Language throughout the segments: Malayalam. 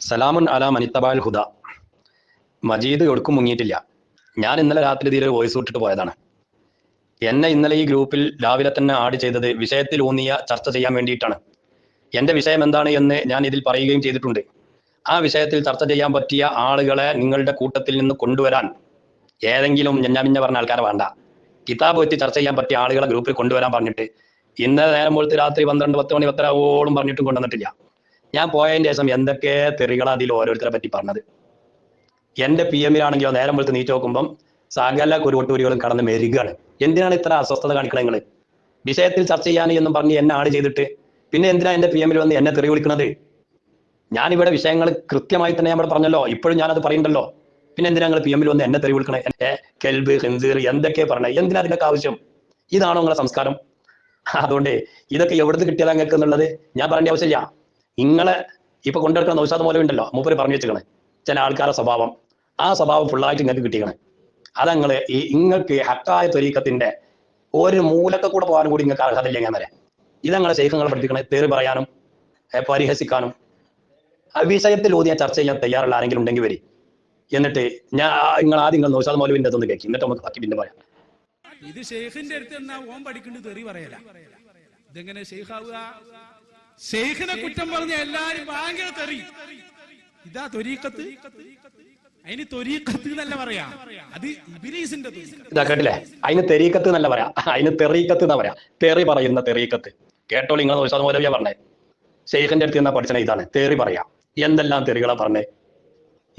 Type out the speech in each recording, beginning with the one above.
സലാമുൻ അലാ മനിത്തബാൽ ഹുദ. മജീദ് ഒടുക്കും മുങ്ങിയിട്ടില്ല. ഞാൻ ഇന്നലെ രാത്രി തീരെ വോയിസ് വിട്ടിട്ട് പോയതാണ്. എന്നെ ഇന്നലെ ഈ ഗ്രൂപ്പിൽ രാവിലെ തന്നെ ആഡ് ചെയ്തത് വിഷയത്തിൽ ഊന്നിയ ചർച്ച ചെയ്യാൻ വേണ്ടിയിട്ടാണ്. എൻ്റെ വിഷയം എന്താണ് എന്ന് ഞാൻ ഇതിൽ പറയുകയും ചെയ്തിട്ടുണ്ട്. ആ വിഷയത്തിൽ ചർച്ച ചെയ്യാൻ പറ്റിയ ആളുകളെ നിങ്ങളുടെ കൂട്ടത്തിൽ നിന്ന് കൊണ്ടുവരാൻ ഏതെങ്കിലും ഞഞ്ഞാമിഞ്ഞ പറഞ്ഞ ആൾക്കാരെ വേണ്ട, കിതാബ് വെച്ച് ചർച്ച ചെയ്യാൻ പറ്റിയ ആളുകളെ ഗ്രൂപ്പിൽ കൊണ്ടുവരാൻ പറഞ്ഞിട്ട് ഇന്നലെ നേരം പോലത്തെ രാത്രി 12, 10 മണി 10 പറഞ്ഞിട്ടും കൊണ്ടുവന്നിട്ടില്ല. ഞാൻ പോയതിന് ശേഷം എന്തൊക്കെ തെറികളാണ് അതിൽ ഓരോരുത്തരെ പറ്റി പറഞ്ഞത്. എൻ്റെ പി എമ്മിലാണെങ്കിലോ നേരം പോലത്തെ നീറ്റ് നോക്കുമ്പം സകല കുരുവട്ടൂരികളും കടന്ന് മെരുകയാണ്. എന്തിനാണ് ഇത്ര അസ്വസ്ഥത കാണിക്കണത് നിങ്ങൾ? വിഷയത്തിൽ ചർച്ച ചെയ്യാൻ എന്നും പറഞ്ഞ് എന്നെ ആഡ് ചെയ്തിട്ട് പിന്നെ എന്തിനാ എൻ്റെ പി എമ്മിൽ വന്ന് എന്നെ തെറി വിളിക്കുന്നത്? ഞാനിവിടെ വിഷയങ്ങൾ കൃത്യമായി തന്നെ ഞാൻ പറഞ്ഞല്ലോ, ഇപ്പോഴും ഞാനത് പറയുന്നുണ്ടല്ലോ. പിന്നെ എന്തിനാ നിങ്ങൾ പി എമ്മിൽ വന്ന് എന്നെ തെറി വിളിക്കണേ? കെൽബ് ഹിൻസീർ എന്തൊക്കെ പറഞ്ഞേ? എന്തിനാ അതിനൊക്കെ ആവശ്യം? ഇതാണോ നിങ്ങളെ സംസ്കാരം? അതുകൊണ്ട് ഇതൊക്കെ എവിടുന്ന് കിട്ടിയതാ നിങ്ങൾക്ക് എന്നുള്ളത് ഞാൻ പറയേണ്ട ആവശ്യമില്ല. നിങ്ങളെ ഇപ്പൊ കൊണ്ടുവരുന്ന നൗഷാദ് മൗലവി ഉണ്ടല്ലോ, മൂപ്പര് പറഞ്ഞു വെച്ചിരിക്കണേ ചില ആൾക്കാരുടെ സ്വഭാവം, ആ സ്വഭാവം ഫുള്ളായിട്ട് നിങ്ങൾക്ക് കിട്ടിയണേ. അതങ്ങള് നിങ്ങൾക്ക് ഹക്കായ ത്വരീഖത്തിന്റെ ഒരു മൂലത്തെ കൂടെ പോകാനും കൂടി നിങ്ങൾക്ക് അർഹതയില്ല. ഞാൻ വരെ ഇതങ്ങളെ ശൈഖുകളെ പഠിപ്പിക്കണേ തെറി പറയാനും പരിഹസിക്കാനും. വിഷയത്തിൽ ഊതിയ ചർച്ച ചെയ്യാൻ തയ്യാറുള്ള ആരെങ്കിലും ഉണ്ടെങ്കിൽ വരി. എന്നിട്ട് നിങ്ങൾ ആദ്യം നൗഷാദ് മൗലവിന്റെ അതൊന്ന് കേൾക്കി, എന്നിട്ട് നമുക്ക് ബാക്കി പിന്നെ പറയാം. ഇത് ഷെയ്ഖിന്റെ അടുത്ത് എന്നാ ഓൻ പഠിക്കേണ്ടത് തെറി പറയല. ഇതെങ്ങനെ ഷെയ്ഖാവുക? ഷെയ്ഖിനെ കുറ്റം പറഞ്ഞ എല്ലാരും ഭയങ്കര തെറി. ഇതാ ത്വരീഖത്ത്. അതിന് ത്വരീഖത്ത് എന്നല്ല പറയാ, അത് ഇബ്ലീസിന്റെ ഇതാ കേട്ടില്ലേ? അതിന് തെരീക്കത്ത് എന്നല്ല പറയാ, അതിന് തെറീക്കത്ത് എന്നാ പറയാ. തെറി പറയുന്ന തെറീക്കത്ത്. കേട്ടോളൂ, നിങ്ങൾ നൗഷാദ് മൗലവിയാ പറഞ്ഞേ. ഷെയ്ഖിന്റെ അടുത്ത് എന്നാ പഠിച്ചത് ഇതാണ്, തെറി പറയാ. എന്തെല്ലാം തെറികളാ പറഞ്ഞേ?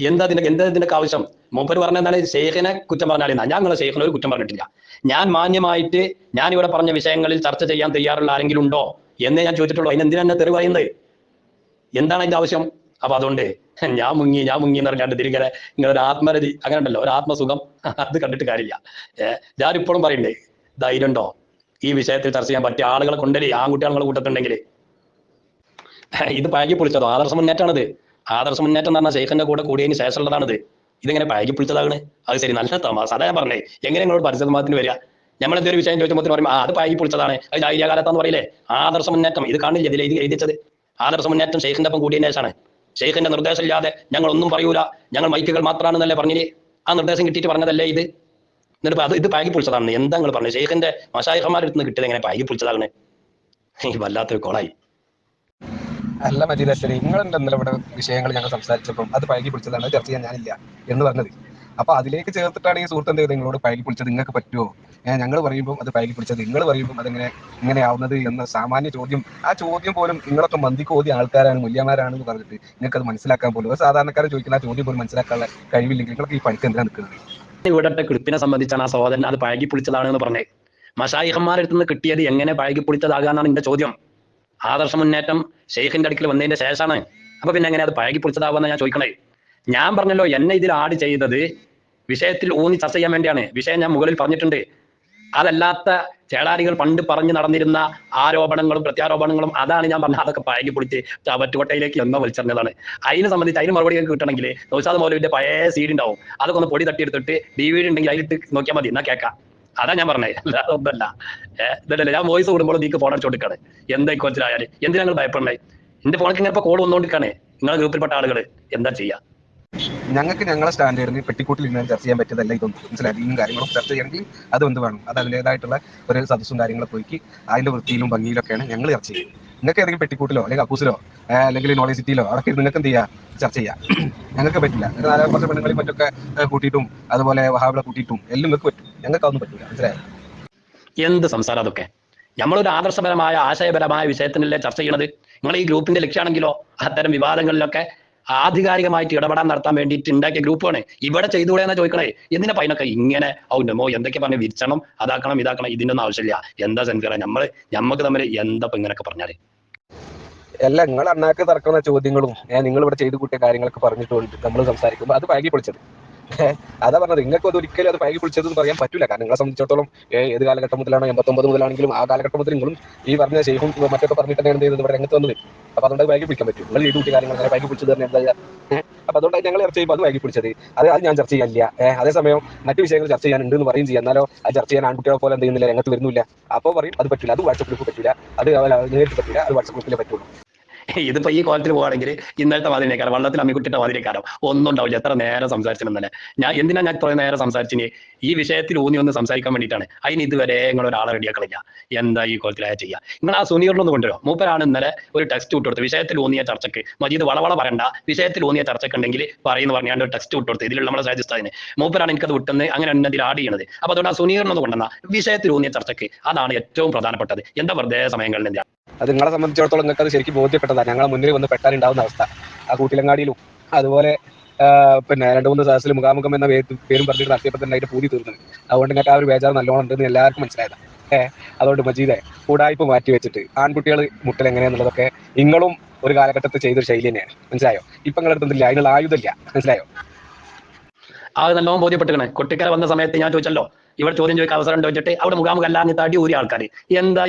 എന്താ ഇതിനൊക്കെ ആവശ്യം? മൂപ്പര് പറഞ്ഞ എന്താണ്? ഷെയ്ഖിനെ കുറ്റം പറഞ്ഞാലെന്നാ. ഞാൻ നിങ്ങളെ ഷെയ്ഖിനെ ഒരു കുറ്റം പറഞ്ഞിട്ടില്ല. ഞാൻ മാന്യമായിട്ട് ഞാൻ ഇവിടെ പറഞ്ഞ വിഷയങ്ങളിൽ ചർച്ച ചെയ്യാൻ തയ്യാറുള്ള ആരെങ്കിലും ഉണ്ടോ എന്നേ ഞാൻ ചോദിച്ചിട്ടുള്ളൂ. അതിനെന്തിനാ എന്നെ തെറി പറയുന്നത്? എന്താണ് അതിന്റെ ആവശ്യം? അപ്പൊ അതുകൊണ്ട് ഞാൻ മുങ്ങി എന്ന് പറഞ്ഞാണ്ട് തിരികെ നിങ്ങളൊരു ആത്മരതി അങ്ങനെ ഉണ്ടല്ലോ, ഒരു ആത്മസുഖം, അത് കണ്ടിട്ട് കാര്യമില്ല. ഞാനിപ്പോഴും പറയണ്ടേ, ധൈര്യം ഉണ്ടോ ഈ വിഷയത്തിൽ ചർച്ച ചെയ്യാൻ പറ്റിയ ആളുകളെ കൊണ്ടുവരി. ആൺകുട്ടികളെ കൂട്ടത്തുണ്ടെങ്കിൽ ഇത് പഴകി പൊളിച്ചതോ ആദർശ മുന്നേറ്റമാണത്. ആദർശ മുന്നേറ്റം എന്ന് പറഞ്ഞാൽ ഷെയ്ഖിന്റെ കൂടെ കൂടിയതിന് ശേഷമുള്ളതാണിത്. ഇതിങ്ങനെ പഴകി പൊളിച്ചതാണ്. അത് ശരി, നല്ല തമാശ. അതാ ഞാൻ പറഞ്ഞേ, എങ്ങനെ നിങ്ങളോട് പരിസരമാത്തിന് വരിക? നമ്മളെന്തൊരു വിഷയം ചോദിച്ചപ്പോൾ പറയും അത് പഴകി പൊളിച്ചതാണ്, അത് ജാഹിലിയ്യ കാലത്താന്ന് പറയില്ലേ. ആദർശ മുന്നേറ്റം ഇത് കാണില്ല, ഇതിൽ എഴുതിച്ചത് ആദർശ മുന്നേറ്റം ഷെയ്ഖിന്റെ ഒപ്പം കൂടിയതിന് ശേഷമാണ്. ഷെയ്ഖിന്റെ നിർദ്ദേശം ഇല്ലാതെ ഞങ്ങൾ ഒന്നും പറയൂല, ഞങ്ങൾ മൈക്കുകൾ മാത്രമാണെന്നല്ലേ പറഞ്ഞില്ലേ? ആ നിർദ്ദേശം കിട്ടിയിട്ട് പറഞ്ഞതല്ലേ ഇത്? എന്നിട്ട് അത് ഇത് പഴകി പൊളിച്ചതാണ്. എന്താ നിങ്ങൾ പറഞ്ഞത്? ഷെയ്ഖിന്റെ മശായിഖന്മാരുടെ അടുത്ത് നിന്ന് കിട്ടിയത് എങ്ങനെ പഴകി പൊളിച്ചതാണ്? വല്ലാത്തൊരു കോളായി. അല്ല മജീദ് അശ്വരി, നിങ്ങളെന്താ ഇന്നലെ ഇവിടെ വിഷയങ്ങൾ ഞങ്ങൾ സംസാരിച്ചപ്പം അത് പഴകി പിടിച്ചതാണ്, ചർച്ച ചെയ്യാൻ ഞാനില്ല എന്ന് പറഞ്ഞത്. അപ്പൊ അതിലേക്ക് ചേർത്തിട്ടാണ് ഈ സുഹൃത്ത് എന്ത് ചെയ്തത്? നിങ്ങളോട് പഴകി പിടിച്ചത് നിങ്ങൾക്ക് പറ്റുമോ? ഞങ്ങൾ പറയുമ്പോൾ അത് പഴകി പിടിച്ചത്, നിങ്ങൾ പറയുമ്പോൾ അതെങ്ങനെ ഇങ്ങനെ ആവുന്നത് എന്ന സാമാന്യ ചോദ്യം. ആ ചോദ്യം പോലും നിങ്ങളൊക്കെ മന്ദിക്ക് ഓതിയ ആൾക്കാരാണ്, മുല്യമാരാണെന്ന് പറഞ്ഞിട്ട് നിങ്ങൾക്ക് അത് മനസ്സിലാക്കാൻ പോലും, ഒരു സാധാരണക്കാരൻ ചോദിക്കുന്ന ആ ചോദ്യം പോലും മനസ്സിലാക്കാനുള്ള കഴിവില്ലെങ്കിൽ നിങ്ങൾക്ക് ഈ പണിക്ക് എന്തിനാണ് നിൽക്കുന്നത്? ഇവിടത്തെ ക്ലിപ്പിനെ സംബന്ധിച്ചാണ് ആ സഹോദരൻ അത് പഴകി പൊളിച്ചതാണെന്ന് പറഞ്ഞത്. മശായിഖന്മാരുടെ നിന്ന് കിട്ടിയത് എങ്ങനെ പഴകി പൊളിച്ചതാകാന്നാണ് എന്റെ ചോദ്യം. ആദർശ മുന്നേറ്റം ഷെയ്ഖിന്റെ അടുക്കൽ വന്നതിന്റെ ശേഷമാണ്. അപ്പൊ പിന്നെ എങ്ങനെ അത് പഴകി പൊളിച്ചതാകുമെന്ന് ഞാൻ ചോദിക്കണേ. ഞാൻ പറഞ്ഞല്ലോ, എന്നെ ഇതിൽ ആഡ് ചെയ്തത് വിഷയത്തിൽ ഊന്നി ചർച്ച ചെയ്യാൻ വേണ്ടിയാണ്. വിഷയം ഞാൻ മുകളിൽ പറഞ്ഞിട്ടുണ്ട്. അതല്ലാത്ത ചേളാരികൾ പണ്ട് പറഞ്ഞു നടന്നിരുന്ന ആരോപണങ്ങളും പ്രത്യാരോപണങ്ങളും അതാണ് ഞാൻ പറഞ്ഞത്. അതൊക്കെ പഴകി പൊളിച്ച് ചവറ്റുകൊട്ടയിലേക്ക് എന്നോ വലിച്ചെറിഞ്ഞതാണ്. അതിനെ സംബന്ധിച്ച് അതിന് മറുപടി കിട്ടണമെങ്കിൽ നൗഷാദ് മൗലവിന്റെ പഴയ സീഡി ഉണ്ടാവും, അതൊക്കെ ഒന്ന് പൊടി തട്ടിയെടുത്തിട്ട് DVD ഉണ്ടെങ്കിൽ അതിലിട്ട് നോക്കിയാൽ മതി, എന്നാ കേൾക്കാം. അതാ ഞാൻ പറഞ്ഞത്, അല്ലാതെ ഒന്നല്ല. ഇതല്ലേ ഞാൻ വോയിസ് കൂടുമ്പോൾ നീക്ക് ഫോൺ അടിച്ചു കൊടുക്കാണ്. എന്തായി കോച്ചിലായാലും എന്തിനാ നിങ്ങൾ ഭയപ്പെടണേ? എന്റെ ഫോണിൽ ഇങ്ങനെ കോൾ വന്നുകൊണ്ടിരിക്കാണ്. നിങ്ങളെ ഗ്രൂപ്പിൽപ്പെട്ട ആളുകൾ എന്താ ചെയ്യാ? ഞങ്ങൾക്ക് ഞങ്ങളെ സ്റ്റാൻഡേർഡിന് പെട്ടിക്കൂട്ടിൽ ഇങ്ങനെ ചർച്ച ചെയ്യാൻ പറ്റിയതല്ല ഇതൊന്നും. മനസ്സിലായി? ഈ കാര്യങ്ങളും ചർച്ച ചെയ്യണമെങ്കിൽ അത് എന്ത് വേണം? അത് അതിൻ്റെതായിട്ടുള്ള ഒരു സദസ്സും കാര്യങ്ങളൊക്കെ പോയി അതിന്റെ വൃത്തിയിലും ഭംഗിയിലൊക്കെയാണ് ഞങ്ങൾ ചർച്ച ചെയ്യുന്നത്. നിങ്ങൾക്ക് ഏതെങ്കിലും പെട്ടിക്കൂട്ടിലോ അല്ലെങ്കിൽ അക്കൂസിലോ അല്ലെങ്കിൽ നോളജ് സിറ്റിയിലോ അടക്കി നിങ്ങൾക്ക് എന്ത് ചെയ്യാം, ചർച്ച ചെയ്യാം. ഞങ്ങൾക്ക് പറ്റില്ല. കുറച്ച് പെണ്ണുങ്ങളിൽ മറ്റൊക്കെ കൂട്ടിയിട്ടും അതുപോലെ വഹാബിളെ കൂട്ടിയിട്ടും എല്ലാം നിങ്ങൾക്ക് പറ്റും, ഞങ്ങൾക്ക് അതൊന്നും പറ്റില്ല. മനസ്സിലായി? എന്ത് സംസാരം അതൊക്കെ? നമ്മളൊരു ആദർശപരമായ ആശയപരമായ വിഷയത്തിനല്ലേ ചർച്ച ചെയ്യണത്. നിങ്ങൾ ഈ ഗ്രൂപ്പിന്റെ ലക്ഷ്യമാണെങ്കിലോ അത്തരം വിവാദങ്ങളിലൊക്കെ ആധികാരികമായിട്ട് ഇടപെടാൻ നടത്താൻ വേണ്ടിയിട്ട് ഉണ്ടാക്കിയ ഗ്രൂപ്പാണ്. ഇവിടെ ചെയ്തുകൂടെ എന്നാ ചോദിക്കണേ. എന്തിനാ പൈനൊക്കെ ഇങ്ങനെ ഔന്നമോ എന്തൊക്കെ പറഞ്ഞ് വിരിച്ചണം, അതാക്കണം ഇതാക്കണം, ഇതിനൊന്നും ആവശ്യമില്ല. എന്താ സെൻഫിറ ഞമ്മക്ക് തമ്മിൽ എന്താ ഇങ്ങനെയൊക്കെ പറഞ്ഞാല്? എല്ലാം നിങ്ങൾ അണ്ണാക്ക് തറക്കുന്ന ചോദ്യങ്ങളും നിങ്ങൾ ഇവിടെ ചെയ്തു കൂട്ടിയ കാര്യങ്ങളൊക്കെ പറഞ്ഞിട്ടുണ്ട് നമ്മൾ സംസാരിക്കുമ്പോൾ അത് പഴകി പൊളിച്ചത്. അതാ പറഞ്ഞത്. നിങ്ങൾക്ക് അത് ഒരിക്കലും അത് പഴകി പൊളിച്ചതെന്ന് പറയാൻ പറ്റില്ല. കാരണം നിങ്ങളെ സംബന്ധിച്ചിടത്തോളം ഏത് കാലഘട്ടം മുതലാണോ 89 മുതലാണെങ്കിലും ആ കാലഘട്ടം മുതൽ നിങ്ങളും ഈ പറഞ്ഞ ഷെയ്ഖും മറ്റൊക്കെ പറഞ്ഞിട്ട് തന്നെയാണ് എന്ത് ചെയ്തത് ഇവിടെ രംഗത്ത് വന്നത്. അപ്പൊ അതുകൊണ്ട് പഴകി പിടിക്കാൻ പറ്റും. നിങ്ങൾ ചെയ്തു കൂട്ടിയ കാര്യങ്ങൾ അങ്ങനെ പഴകി പിടിച്ചത് തന്നെ എന്താ? അപ്പൊ അതുകൊണ്ടാണ് ഞങ്ങൾ ചർച്ച ചെയ്യുമ്പോൾ അത് പഴകി പിടിച്ചത്. അത് ഞാൻ ചർച്ച ചെയ്യാനില്ല. അതേസമയം മറ്റു വിഷയങ്ങൾ ചർച്ച ചെയ്യാനുണ്ട് എന്ന് പറയും ചെയ്യാം. എന്നാലോ അത് ചർച്ച ചെയ്യാൻ ആൺകുട്ടികളെ പോലെ എന്ത് ചെയ്യുന്നില്ല, രംഗത്ത് വരുന്നില്ല. അപ്പോൾ പറയും അത് പറ്റില്ല, അത് വാട്സപ്പ് ഗ്രൂപ്പ് പറ്റില്ല, അത് നേരിട്ട് പറ്റില്ല, അത് വാട്സപ്പ് ഗ്രൂപ്പിലെ പറ്റുള്ളൂ. ഇതിപ്പോ ഈ കോലത്തിൽ പോവുകയാണെങ്കിൽ ഇന്നലത്തെ മാതിരിക്കാരം വള്ളത്തിൽ അമ്മിക്കുട്ടിയുടെ മാതിരിക്കാരം ഒന്നും ഉണ്ടാവില്ല. എത്ര നേരം സംസാരിച്ചിരുന്നല്ലേ. എന്തിനാ ഞാൻ ഇത്രയും നേരം സംസാരിച്ചിന്? ഈ വിഷയത്തിൽ ഊന്നി ഒന്ന് സംസാരിക്കാൻ വേണ്ടിയിട്ടാണ്. അതിന് ഇതുവരെ നിങ്ങൾ ഒരാളെ റെഡിയാക്കണില്ല. എന്താ ഈ കോലത്തിലായ ചെയ്യുക? നിങ്ങൾ ആ സുനീറിനൊന്ന് കൊണ്ടുവരും. മൂപ്പരാണ് ഇന്നലെ ഒരു ടെക്സ്റ്റ് വിട്ടുകൊടുത്ത് വിഷയത്തിൽ ഊന്നിയ ചർച്ചയ്ക്ക്. മജീദ് വളവള പറയണ്ട, വിഷയത്തിൽ ഊന്നിയ ചർച്ചയ്ക്ക് ഉണ്ടെങ്കിൽ പറയുന്നു പറഞ്ഞാണ്ട് ഒരു ടെക്സ്റ്റ് വിട്ടുകൊടുത്ത്. ഇതിലുള്ള നമ്മുടെ സാജിസ്ഥാദിന് മൂപ്പരാണ് എനിക്കത് വിട്ടെന്ന് അങ്ങനെ എന്നതിൽ ആഡ് ചെയ്യണത്. അപ്പൊ അതുകൊണ്ട് ആ സുനീറിനൊന്ന് കൊണ്ടുവന്ന വിഷയത്തിൽ ഊന്നിയ ചർച്ചയ്ക്ക് അതാണ് ഏറ്റവും പ്രധാനപ്പെട്ടത്. എന്താ വെറുതെ സമയങ്ങളിൽ എന്താ അത് നിങ്ങളെ സംബന്ധിച്ചിടത്തോളം നിങ്ങൾക്ക് അത് ശരിക്കും ബോധ്യപ്പെട്ടതാണ്. ഞങ്ങളെ മുന്നിൽ വന്ന് പെട്ടാലുണ്ടാവുന്ന അവസ്ഥ. ആ കൂട്ടിലങ്ങാടിയിലും അതുപോലെ പിന്നെ 2-3 സദസ്സിൽ മുഖാമുഖം എന്ന പേരും പറഞ്ഞിട്ട് നടത്തിയപ്പോൾ തന്നെ അതിന്റെ പൂതി തീർന്നത്. അതുകൊണ്ട് നിങ്ങൾക്ക് ആ ഒരു ബേജാറ് നല്ലോണം ഉണ്ടെന്ന് എല്ലാവർക്കും മനസ്സിലായതാണ്. അതുകൊണ്ട് മജീദെ, കൂടായ്പ മാറ്റി വെച്ചിട്ട് ആൺകുട്ടികൾ മുട്ടൽ എങ്ങനെയാന്നുള്ളതൊക്കെ നിങ്ങളും ഒരു കാലഘട്ടത്തിൽ ചെയ്തൊരു ശൈലി തന്നെയാണ്. മനസ്സിലായോ? ഇപ്പൊ നിങ്ങളുടെ അടുത്തൊന്നില്ല, അതിനുള്ള ആയുധമില്ല. മനസ്സിലായോ? അത് നല്ലോണം ബോധ്യപ്പെട്ടിക്കണേ. കൊട്ടിക്കര വന്ന സമയത്ത് ഞാൻ ചോദിച്ചല്ലോ, ഇവിടെ ചോദ്യം ചോദിക്കാൻ അവസരം ചോദിച്ചിട്ട് അവിടെ മുഖാമുഖം അല്ലാഞ്ഞ് തടി ഊരിയ ആൾക്കാർ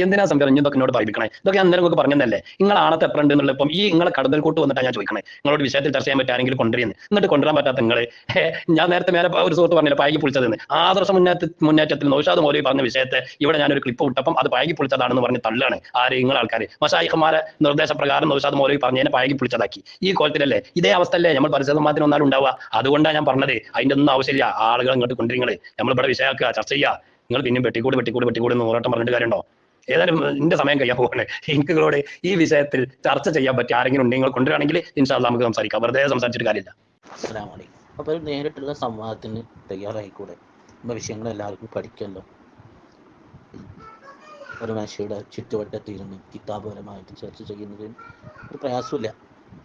എന്തിനാ സംഭവം ഇതൊക്കെ എന്നോട് പറയിപ്പിക്കണേ? ഇതൊക്കെ അന്നേരം നിങ്ങൾക്ക് പറഞ്ഞതല്ലേ. നിങ്ങൾ ആണത്തെ എത്ര ഉണ്ട് എന്നുള്ള ഇപ്പം ഈ നിങ്ങളെ കടന്നൽ കൂട്ട് വന്നിട്ടാണ് ഞാൻ ചോദിക്കണേ. നിങ്ങളോട് വിഷയത്തിൽ ചർച്ച ചെയ്യാൻ പറ്റാരെങ്കിലും കൊണ്ടുവരുന്നത്. എന്നിട്ട് കൊണ്ടുവരാൻ പറ്റാത്ത നിങ്ങൾ ഞാൻ നേരത്തെ മേലെ ഒരു സുഹൃത്ത് പറഞ്ഞില്ല പായകി പൊളിച്ചതെന്ന്. ആദർശ മുന്നേറ്റത്തിൽ നൗഷാദ് മൗലവി പറഞ്ഞ വിഷയത്തെ ഇവിടെ ഞാനൊരു ക്ലിപ്പ് വിട്ടപ്പം അത് പായകി പൊളിച്ചതാണെന്ന് പറഞ്ഞ് തള്ളാണ് ആര്? നിങ്ങൾ ആൾക്കാർ. മശായിഖുമാരെ നിർദ്ദേശപ്രകാരം നൗഷാദ് മൗലവി പറഞ്ഞതിനെ പായകി പൊളിച്ചതാക്കി. ഈ കോലത്തിലല്ലേ ഇതേ അവസ്ഥയല്ലേ നമ്മൾ പരിസരമാത്തിന് ഒന്നാലും ഉണ്ടാവുക. അതുകൊണ്ടാണ് ഞാൻ പറഞ്ഞത് അതിന്റെ ഒന്നും ആവശ്യമില്ല. ആളുകൾ ഇങ്ങോട്ട് കൊണ്ടുവരിങ്ങൾ നമ്മളിവിടെ വിഷയമാക്കുക, ചർച്ച ചെയ്യുക. നിങ്ങൾ പിന്നെയും വെട്ടിക്കൂട് നൂറോട്ടം പറഞ്ഞിട്ട് കാര്യമുണ്ടോ? ഏതായാലും എന്റെ സമയം കഴിയാൻ പോകണേ. നിങ്ങളോട് ഈ വിഷയത്തിൽ ചർച്ച ചെയ്യാൻ പറ്റിയ ആരെങ്കിലും ഉണ്ടെങ്കിൽ കൊണ്ടുവരികയാണെങ്കിൽ ഇൻഷാ അല്ലാഹ് നമുക്ക് സംസാരിക്കാം. വെറുതെ സംസാരിച്ചിട്ട് കാര്യമില്ല. അസ്സലാമു അലൈക്കും. അപ്പോൾ ഒരു നേരിട്ടുള്ള സംവാദത്തിന് തയ്യാറായിക്കൂടെ? നമ്മുടെ വിഷയങ്ങൾ എല്ലാവർക്കും പഠിക്കല്ലോ. ഒരു മനുഷ്യയുടെ ചുറ്റുവട്ടത്തിരുന്ന് കിതാബപരമായിട്ട് ചർച്ച ചെയ്യുന്നതിന് ഒരു പ്രയാസമില്ല.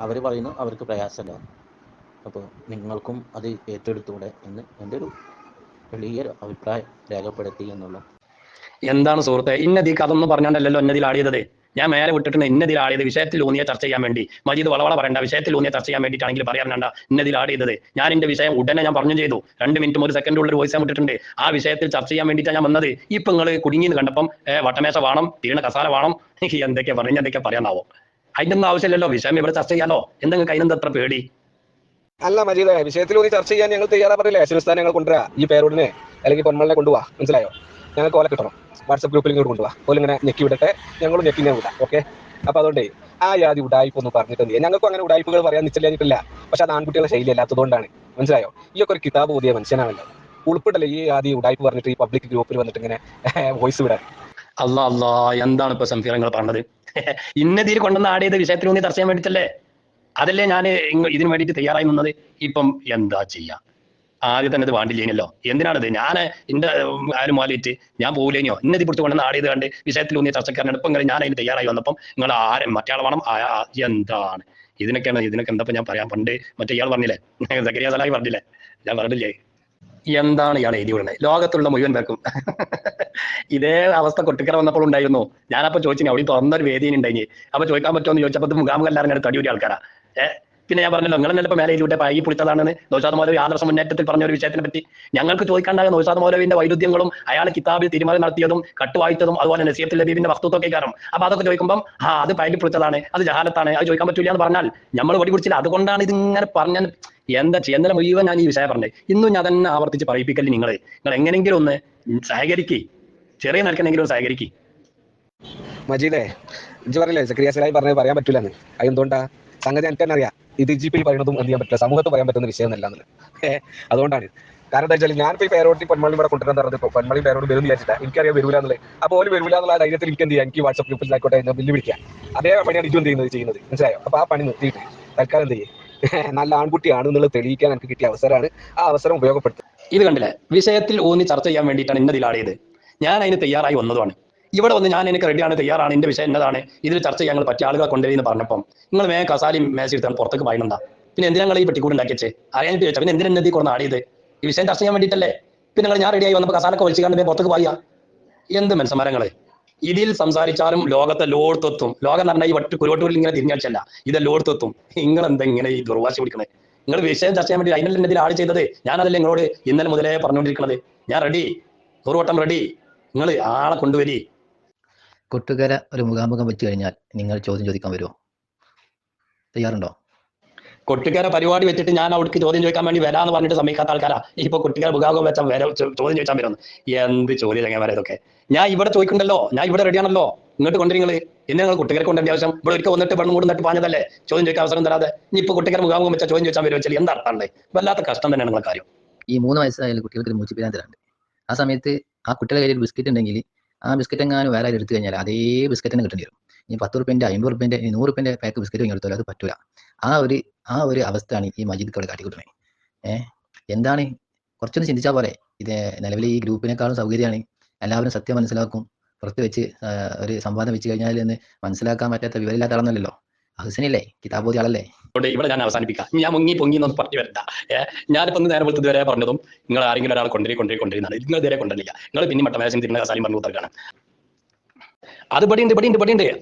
അവർ പറയുന്നു അവർക്ക് പ്രയാസമല്ല. അപ്പോൾ നിങ്ങൾക്കും അത് ഏറ്റെടുത്തൂടെ എന്ന് എൻ്റെ ഒരു വലിയൊരു അഭിപ്രായം രേഖപ്പെടുത്തി എന്നുള്ള. എന്താണ് സുഹൃത്തെ ഇന്നതിക്ക് അതൊന്നും പറഞ്ഞാണ്ടല്ലോ എന്നതിൽ ആടിയത്? ഞാൻ മേലെ വിട്ടിട്ടുണ്ട് ഇന്നതിൽ ആടിയത് വിഷയത്തിൽ ഊന്നിയ ചർച്ച ചെയ്യാൻ വേണ്ടി. മജീദ് വളവള പറയണ്ട, വിഷയത്തിൽ ഊന്നിയ ചർച്ച ചെയ്യാൻ വേണ്ടിയിട്ടാണെങ്കിൽ പറയാറുണ്ട ഇന്നതിൽ ആഡ് ചെയ്തത്. ഞാൻ എന്റെ വിഷയം ഉടനെ ഞാൻ പറഞ്ഞു ചെയ്തു. 2 മിനിറ്റും 1 സെക്കൻഡ് ഉള്ള ഒരു വോയിസ് ഞാൻ വിട്ടിട്ടുണ്ട്. ആ വിഷയത്തിൽ ചർച്ച ചെയ്യാൻ വേണ്ടിയിട്ടാണ് ഞാൻ വന്നത്. ഇപ്പൊ നിങ്ങൾ കുടുങ്ങിന്ന് കണ്ടപ്പം വട്ടമേശ വേണം, തീരണ കസാല വേണം, എന്തൊക്കെ പറയാനാവോ? അതിന്റെ ഒന്നും ആവശ്യമില്ലല്ലോ. വിഷയം ഇവിടെ ചർച്ച ചെയ്യാലോ. എന്തെങ്കിലും അതിനെന്താ അത്ര പേടി? അല്ല മജീദ്, വിഷയത്തിൽ ഒരു ചർച്ച ചെയ്യാൻ ഞങ്ങൾ തയ്യാറാ പറയില്ലേ? ശിവസ്ഥാനം ഞങ്ങൾ കൊണ്ടുവരാ. ഈ പേരോടിനെ അല്ലെങ്കിൽ പൊന്മളിനെ കൊണ്ടുപോവാ. മനസ്സിലായോ? ഞങ്ങൾക്ക് ഓലെ കിട്ടണം. വാട്സപ്പ് ഗ്രൂപ്പിൽ ഇങ്ങോട്ട് കൊണ്ടുപോവാ. ഓല ഇങ്ങനെ ഞെക്കി വിടട്ടെ, ഞങ്ങളും ഞെക്കി ഞാൻ വിടാം. ഓക്കെ? അപ്പൊ അതുകൊണ്ട് ആ യാതി ഉടായ്പ ഒന്ന് പറഞ്ഞിട്ട് ഞങ്ങൾക്കും അങ്ങനെ ഉടായ്പകൾ പറയാൻ നിശ്ചയില്ല. പക്ഷെ അത് ആൺകുട്ടികളുടെ ശൈലി അല്ലാത്തതുകൊണ്ടാണ്. മനസ്സിലായോ? ഈ ഒക്കെ ഒരു കിതാബ് ഓതിയ മനുഷ്യനാണല്ലോ. ഉൾപ്പെടല്ലേ ഈ ആദ്യം ഉടായ്പ പറഞ്ഞിട്ട് ഈ പബ്ലിക് ഗ്രൂപ്പിൽ വന്നിട്ട് ഇങ്ങനെ വോയിസ് വിടാൻ. അല്ലാ എന്താണ് ഇപ്പൊ സംഫീറങ്ങൾ പറഞ്ഞത്? ഇന്നതിൽ കൊണ്ടുവന്ന് ആഡ് ചെയ്ത വിഷയത്തിൽ ഒന്ന് ചർച്ച ചെയ്യാൻ വേണ്ടിയിട്ടല്ലേ? അതല്ലേ ഞാൻ ഇതിനു വേണ്ടിയിട്ട് തയ്യാറായി നിന്നത്. ഇപ്പം എന്താ ചെയ്യാ? ആദ്യം തന്നെ ഇത് വേണ്ടില്ലേനല്ലോ. എന്തിനാണിത്? ഞാൻ എന്റെ ആരും മാലിയിട്ട് ഞാൻ പോകില്ലേനോ? ഇന്നത് പിടിച്ച് കൊണ്ടുവന്ന് ആഡ് ചെയ്ത് കണ്ട് വിഷയത്തിൽ ഒന്നിയ ചർച്ചക്കാരനാണ്. ഇപ്പം ഞാൻ അതിന് തയ്യാറായി വന്നപ്പം നിങ്ങൾ ആരും മറ്റയാൾ വേണം. എന്താണ് ഇതിനൊക്കെ എന്താ ഞാൻ പറയാൻ? പണ്ട് മറ്റേ ഇയാൾ പറഞ്ഞില്ലേ, സക്കരിയ സലാഹി പറഞ്ഞില്ലേ, ഞാൻ പറഞ്ഞില്ലേ എന്താണ് ഇയാൾ എഴുതി വിടുന്നത്? ലോകത്തുള്ള മുഴുവൻ പേർക്കും ഇതേ അവസ്ഥ കൊട്ടിക്കര വന്നപ്പോൾ ഉണ്ടായിരുന്നു. ഞാനപ്പോ ചോദിച്ചു അവിടെ തുറന്നൊരു വേദിയിൽ ഉണ്ടായി. അപ്പൊ ചോദിക്കാൻ പറ്റുമോ എന്ന് ചോദിച്ചപ്പോൾ മുഖാമുഖം എല്ലാവരും തടിയൊരു ആൾക്കാരാ. പിന്നെ ഞാൻ പറഞ്ഞല്ലോ നിങ്ങൾ ചിലപ്പോൾ മേലെ ഇതിലൂടെ പായി പിടിച്ചതാണെന്ന്. നൗഷാദ് മൗലവി ആദർശ മുന്നേറ്റത്തിൽ പറഞ്ഞ ഒരു വിഷയത്തിനെ പറ്റി ഞങ്ങൾക്ക് ചോദിക്കാണ്ടായ നൗഷാദ് മൗലവിന്റെ വൈരുദ്ധ്യങ്ങളും അയാൾ കിതാബിൽ തീരുമാനം നടത്തിയതും കട്ടുവായിച്ചതും അതുപോലെ നസീഹത്തുൽ ലബീബിന്റെ വസ്തുത്വമൊക്കെ കാരണം. അപ്പൊ അതൊക്കെ ചോദിക്കുമ്പോൾ അത് പായി പിടിച്ചതാണ്, അത് ജഹാലത്താണ്, അത് ചോദിക്കാൻ പറ്റില്ല എന്ന് പറഞ്ഞാൽ നമ്മൾ വടി പിടിച്ചില്ല. അതുകൊണ്ടാണ് ഇതിങ്ങനെ പറഞ്ഞാൽ എന്താ ചെയ്യുന്ന മുഴുവൻ ഞാൻ ഈ വിഷയം പറഞ്ഞത്. ഇന്നും ഞാൻ തന്നെ ആവർത്തിച്ച് പറയിപ്പിക്കല്ലേ. നിങ്ങൾ എങ്ങനെയെങ്കിലും ഒന്ന് സഹകരിക്കി, ചെറിയ നിരക്കെങ്കിലും സഹകരിക്കി. മജീദേ, ഇജ്ജ് പറഞ്ഞില്ലേ സക്കരിയ സലാഹി പറഞ്ഞത് പറയാൻ പറ്റില്ലെന്ന്. അതെന്തുകൊണ്ടാ? സംഗതി എനിക്ക് തന്നെ അറിയാം. ഇത് ജിപ്പിൽ പറയുന്നതും എന്ത് ചെയ്യാൻ പറ്റില്ല, സമൂഹത്ത് പറയാൻ പറ്റുന്ന വിഷയം എന്നല്ല. അതുകൊണ്ടാണ്. കാരണം എന്താ വെച്ചാൽ ഞാൻ ഇപ്പോൾ പേരോട്ടി പൊന്മളി ഇവിടെ കൊണ്ടുവരാൻ പറഞ്ഞത് പൊന്മളി പേരോട് വരും വിചാരിച്ചിട്ടാ. എനിക്കറിയാം വരൂല എന്നുള്ളത്. അപ്പോൾ ഓല് വരൂല എന്നുള്ള ധൈര്യത്തിൽ എനിക്ക് എന്ത് ചെയ്യാം? എനിക്ക് വാട്സപ്പ് ഗ്രൂപ്പിലായിക്കോട്ടെ ബില്ല് പിടിക്കാം. അതേ പണിയാണ് ഇതും ചെയ്യുന്നത്. മനസ്സിലായോ? അപ്പോൾ ആ പണി നിർത്തിയിട്ട് തൽക്കാലം എന്ത് ചെയ്യും? നല്ല ആൺകുട്ടിയാണ് എന്നുള്ളത് തെളിയിക്കാൻ എനിക്ക് കിട്ടിയ അവസരമാണ്. ആ അവസരം ഉപയോഗപ്പെടുത്തുക. ഇത് കണ്ടില്ലേ, വിഷയത്തിൽ ഊന്നി ചർച്ച ചെയ്യാൻ വേണ്ടിയിട്ടാണ് ഇന്നതിൽ ആടിയത്. ഞാൻ അതിന് തയ്യാറായി വന്നതുമാണ്. ഇവിടെ വന്ന് ഞാൻ എനിക്ക് റെഡിയാണ്, തയ്യാറാണ്, എന്റെ വിഷയം എന്നതാണ്, ഇതിൽ ചർച്ച ചെയ്യാൻ പറ്റിയ ആളുകൾ കൊണ്ടുവരുന്ന പറഞ്ഞപ്പം നിങ്ങൾ കസാലിയും മേശിരുത്താൻ പുറത്തേക്ക് പായുന്നുണ്ടാ? പിന്നെ എന്തിനാ നിങ്ങൾ ഈ പെട്ടിക്കൂട് ഉണ്ടാക്കിയേ? അറിയാനിട്ട് ചോദിച്ചാൽ പിന്നെ എന്തിനാ എന്നതി കുറഞ്ഞ ആടിയത്? ഈ വിഷയം ചർച്ച ചെയ്യാൻ വേണ്ടിയിട്ടല്ലേ? പിന്നെ നിങ്ങൾ ഞാൻ റെഡിയായി വന്നപ്പോൾ കസാലൊക്കെ വലിച്ചു കണ്ട് പുറത്തേക്ക് പായ. എന്ത് മനസ്സമരങ്ങളെ ഇതിൽ സംസാരിച്ചാലും ലോകത്തെ ലോടത്തെത്തും. ലോകം എന്ന് പറഞ്ഞാൽ ഈ കുരുവട്ടൂരിൽ ഇങ്ങനെ തിരിഞ്ഞാച്ചല്ല, ഇത് ലോടത്തെത്തും. നിങ്ങൾ എന്താ ഇങ്ങനെ ഈ ദുർവാശി പിടിക്കണേ? നിങ്ങൾ വിഷയം ചർച്ച ചെയ്യാൻ വേണ്ടി അതിനല്ലേ ഇതിൽ ആഡ് ചെയ്തത്. ഞാനതല്ലേ നിങ്ങളോട് ഇന്നലെ മുതലേ പറഞ്ഞുകൊണ്ടിരിക്കുന്നത്. ഞാൻ റെഡി, 100 വട്ടം റെഡി. നിങ്ങൾ ആളെ കൊണ്ടുവരി. കൊട്ടുകര ഒരു മുഖാമുഖം വെച്ച് കഴിഞ്ഞാൽ നിങ്ങൾ ചോദ്യം ചോദിക്കാൻ വരുമോ? തയ്യാറുണ്ടോ? കൊട്ടുകാര പരിപാടി വെച്ചിട്ട് ഞാൻ അവിടേക്ക് ചോദ്യം ചോദിക്കാൻ വേണ്ടി വരാന്ന് പറഞ്ഞിട്ട് സമ്മതിക്കാത്ത ആൾക്കാരാ ഇപ്പൊ കൊട്ടുകാര മുഖാമുഖം വെച്ചാൽ ചോദ്യം ചോദിച്ചാൽ വരുന്നു. എന്ത് ചോദ്യം ചങ്ങന്മാരെ ഇതൊക്കെ? ഞാൻ ഇവിടെ ചോദിക്കണ്ടല്ലോ, ഞാൻ ഇവിടെ റെഡിയാണല്ലോ. ഇങ്ങോട്ട് കൊണ്ടുവരിങ്ങൾ എന്നെ നിങ്ങൾ കുട്ടികളെ കൊണ്ടേണ്ട ആവശ്യം ഇവിടെ ഒരിക്കൽ വന്നിട്ട് ഇവിടെ മൂട് നട്ട് പാഞ്ഞതല്ലേ ചോദ്യം ചോദിക്കാൻ അവസരം തരാതെ ഇനി ഇപ്പൊ കുട്ടികളെ മുഖാമുഖം വെച്ചാൽ ചോദ്യം ചോദിച്ചാൽ വരും വെച്ചാൽ എന്താ അർത്ഥമുണ്ട്? വല്ലാത്ത കഷ്ടം തന്നെയാണ് നിങ്ങളെ കാര്യം. ഈ 3 വയസ്സായാലും കുട്ടികൾക്ക് മൂച്ചിപ്പിക്കാൻ തരാണ്ട്. ആ സമയത്ത് ആ കുട്ടിയുടെ കയ്യിൽ ഒരു ബിസ്ക്കറ്റ് ഉണ്ടെങ്കിൽ ആ ബിസ്ക്കറ്റ് എങ്ങാനും വേറെ എടുത്തു കഴിഞ്ഞാൽ അതേ ബിസ്ക്കറ്റ് തന്നെ കിട്ടേണ്ടി വരും. ഈ 10 റുപ്യൻ്റെ 50 റുപ്യൻ്റെ 100 റുപ്യൻ്റെ പാക്ക് ബിസ്ക്കറ്റ് വാങ്ങിയെടുത്താലും അത് പറ്റൂല. ആ ഒരു അവസ്ഥയാണ് ഈ മജീദ് ഇവിടെ കാട്ടിക്കൂട്ടുന്നത്. എന്താണ് കുറച്ചൊന്ന് ചിന്തിച്ചാൽ പോലെ. ഇത് നിലവിൽ ഈ ഗ്രൂപ്പിനേക്കാളും സൗകര്യമാണ്. എല്ലാവരും സത്യം മനസ്സിലാക്കും. പുറത്ത് വെച്ച് ഒരു സംവാദം വെച്ച് കഴിഞ്ഞാൽ എന്ന് മനസ്സിലാക്കാൻ പറ്റാത്ത വിവരമില്ലാത്ത ആളൊന്നുമല്ലല്ലോ. ഹുസൈനല്ലേ, കിതാബോധി ആളല്ലേ. ഇവിടെ ഞാൻ അവസാനിപ്പിക്കാം. ഞാൻ മുങ്ങി പൊങ്ങി എന്നൊന്നും പറഞ്ഞു വരണ്ട. ഞാനിപ്പോൾ നേരെ പോലത്തെ ഇതുവരെ പറഞ്ഞതും നിങ്ങൾ ആരെങ്കിലും ഒരാൾ കൊണ്ടിരുന്നാണ്. നിങ്ങൾ ഇതുവരെ കൊണ്ടുവരില്ല. നിങ്ങൾ പിന്നെ മട്ടമേശം തിരുന്ന കസാലിയും പറഞ്ഞു കൊടുത്താണ്. അത് പടിയുണ്ട്.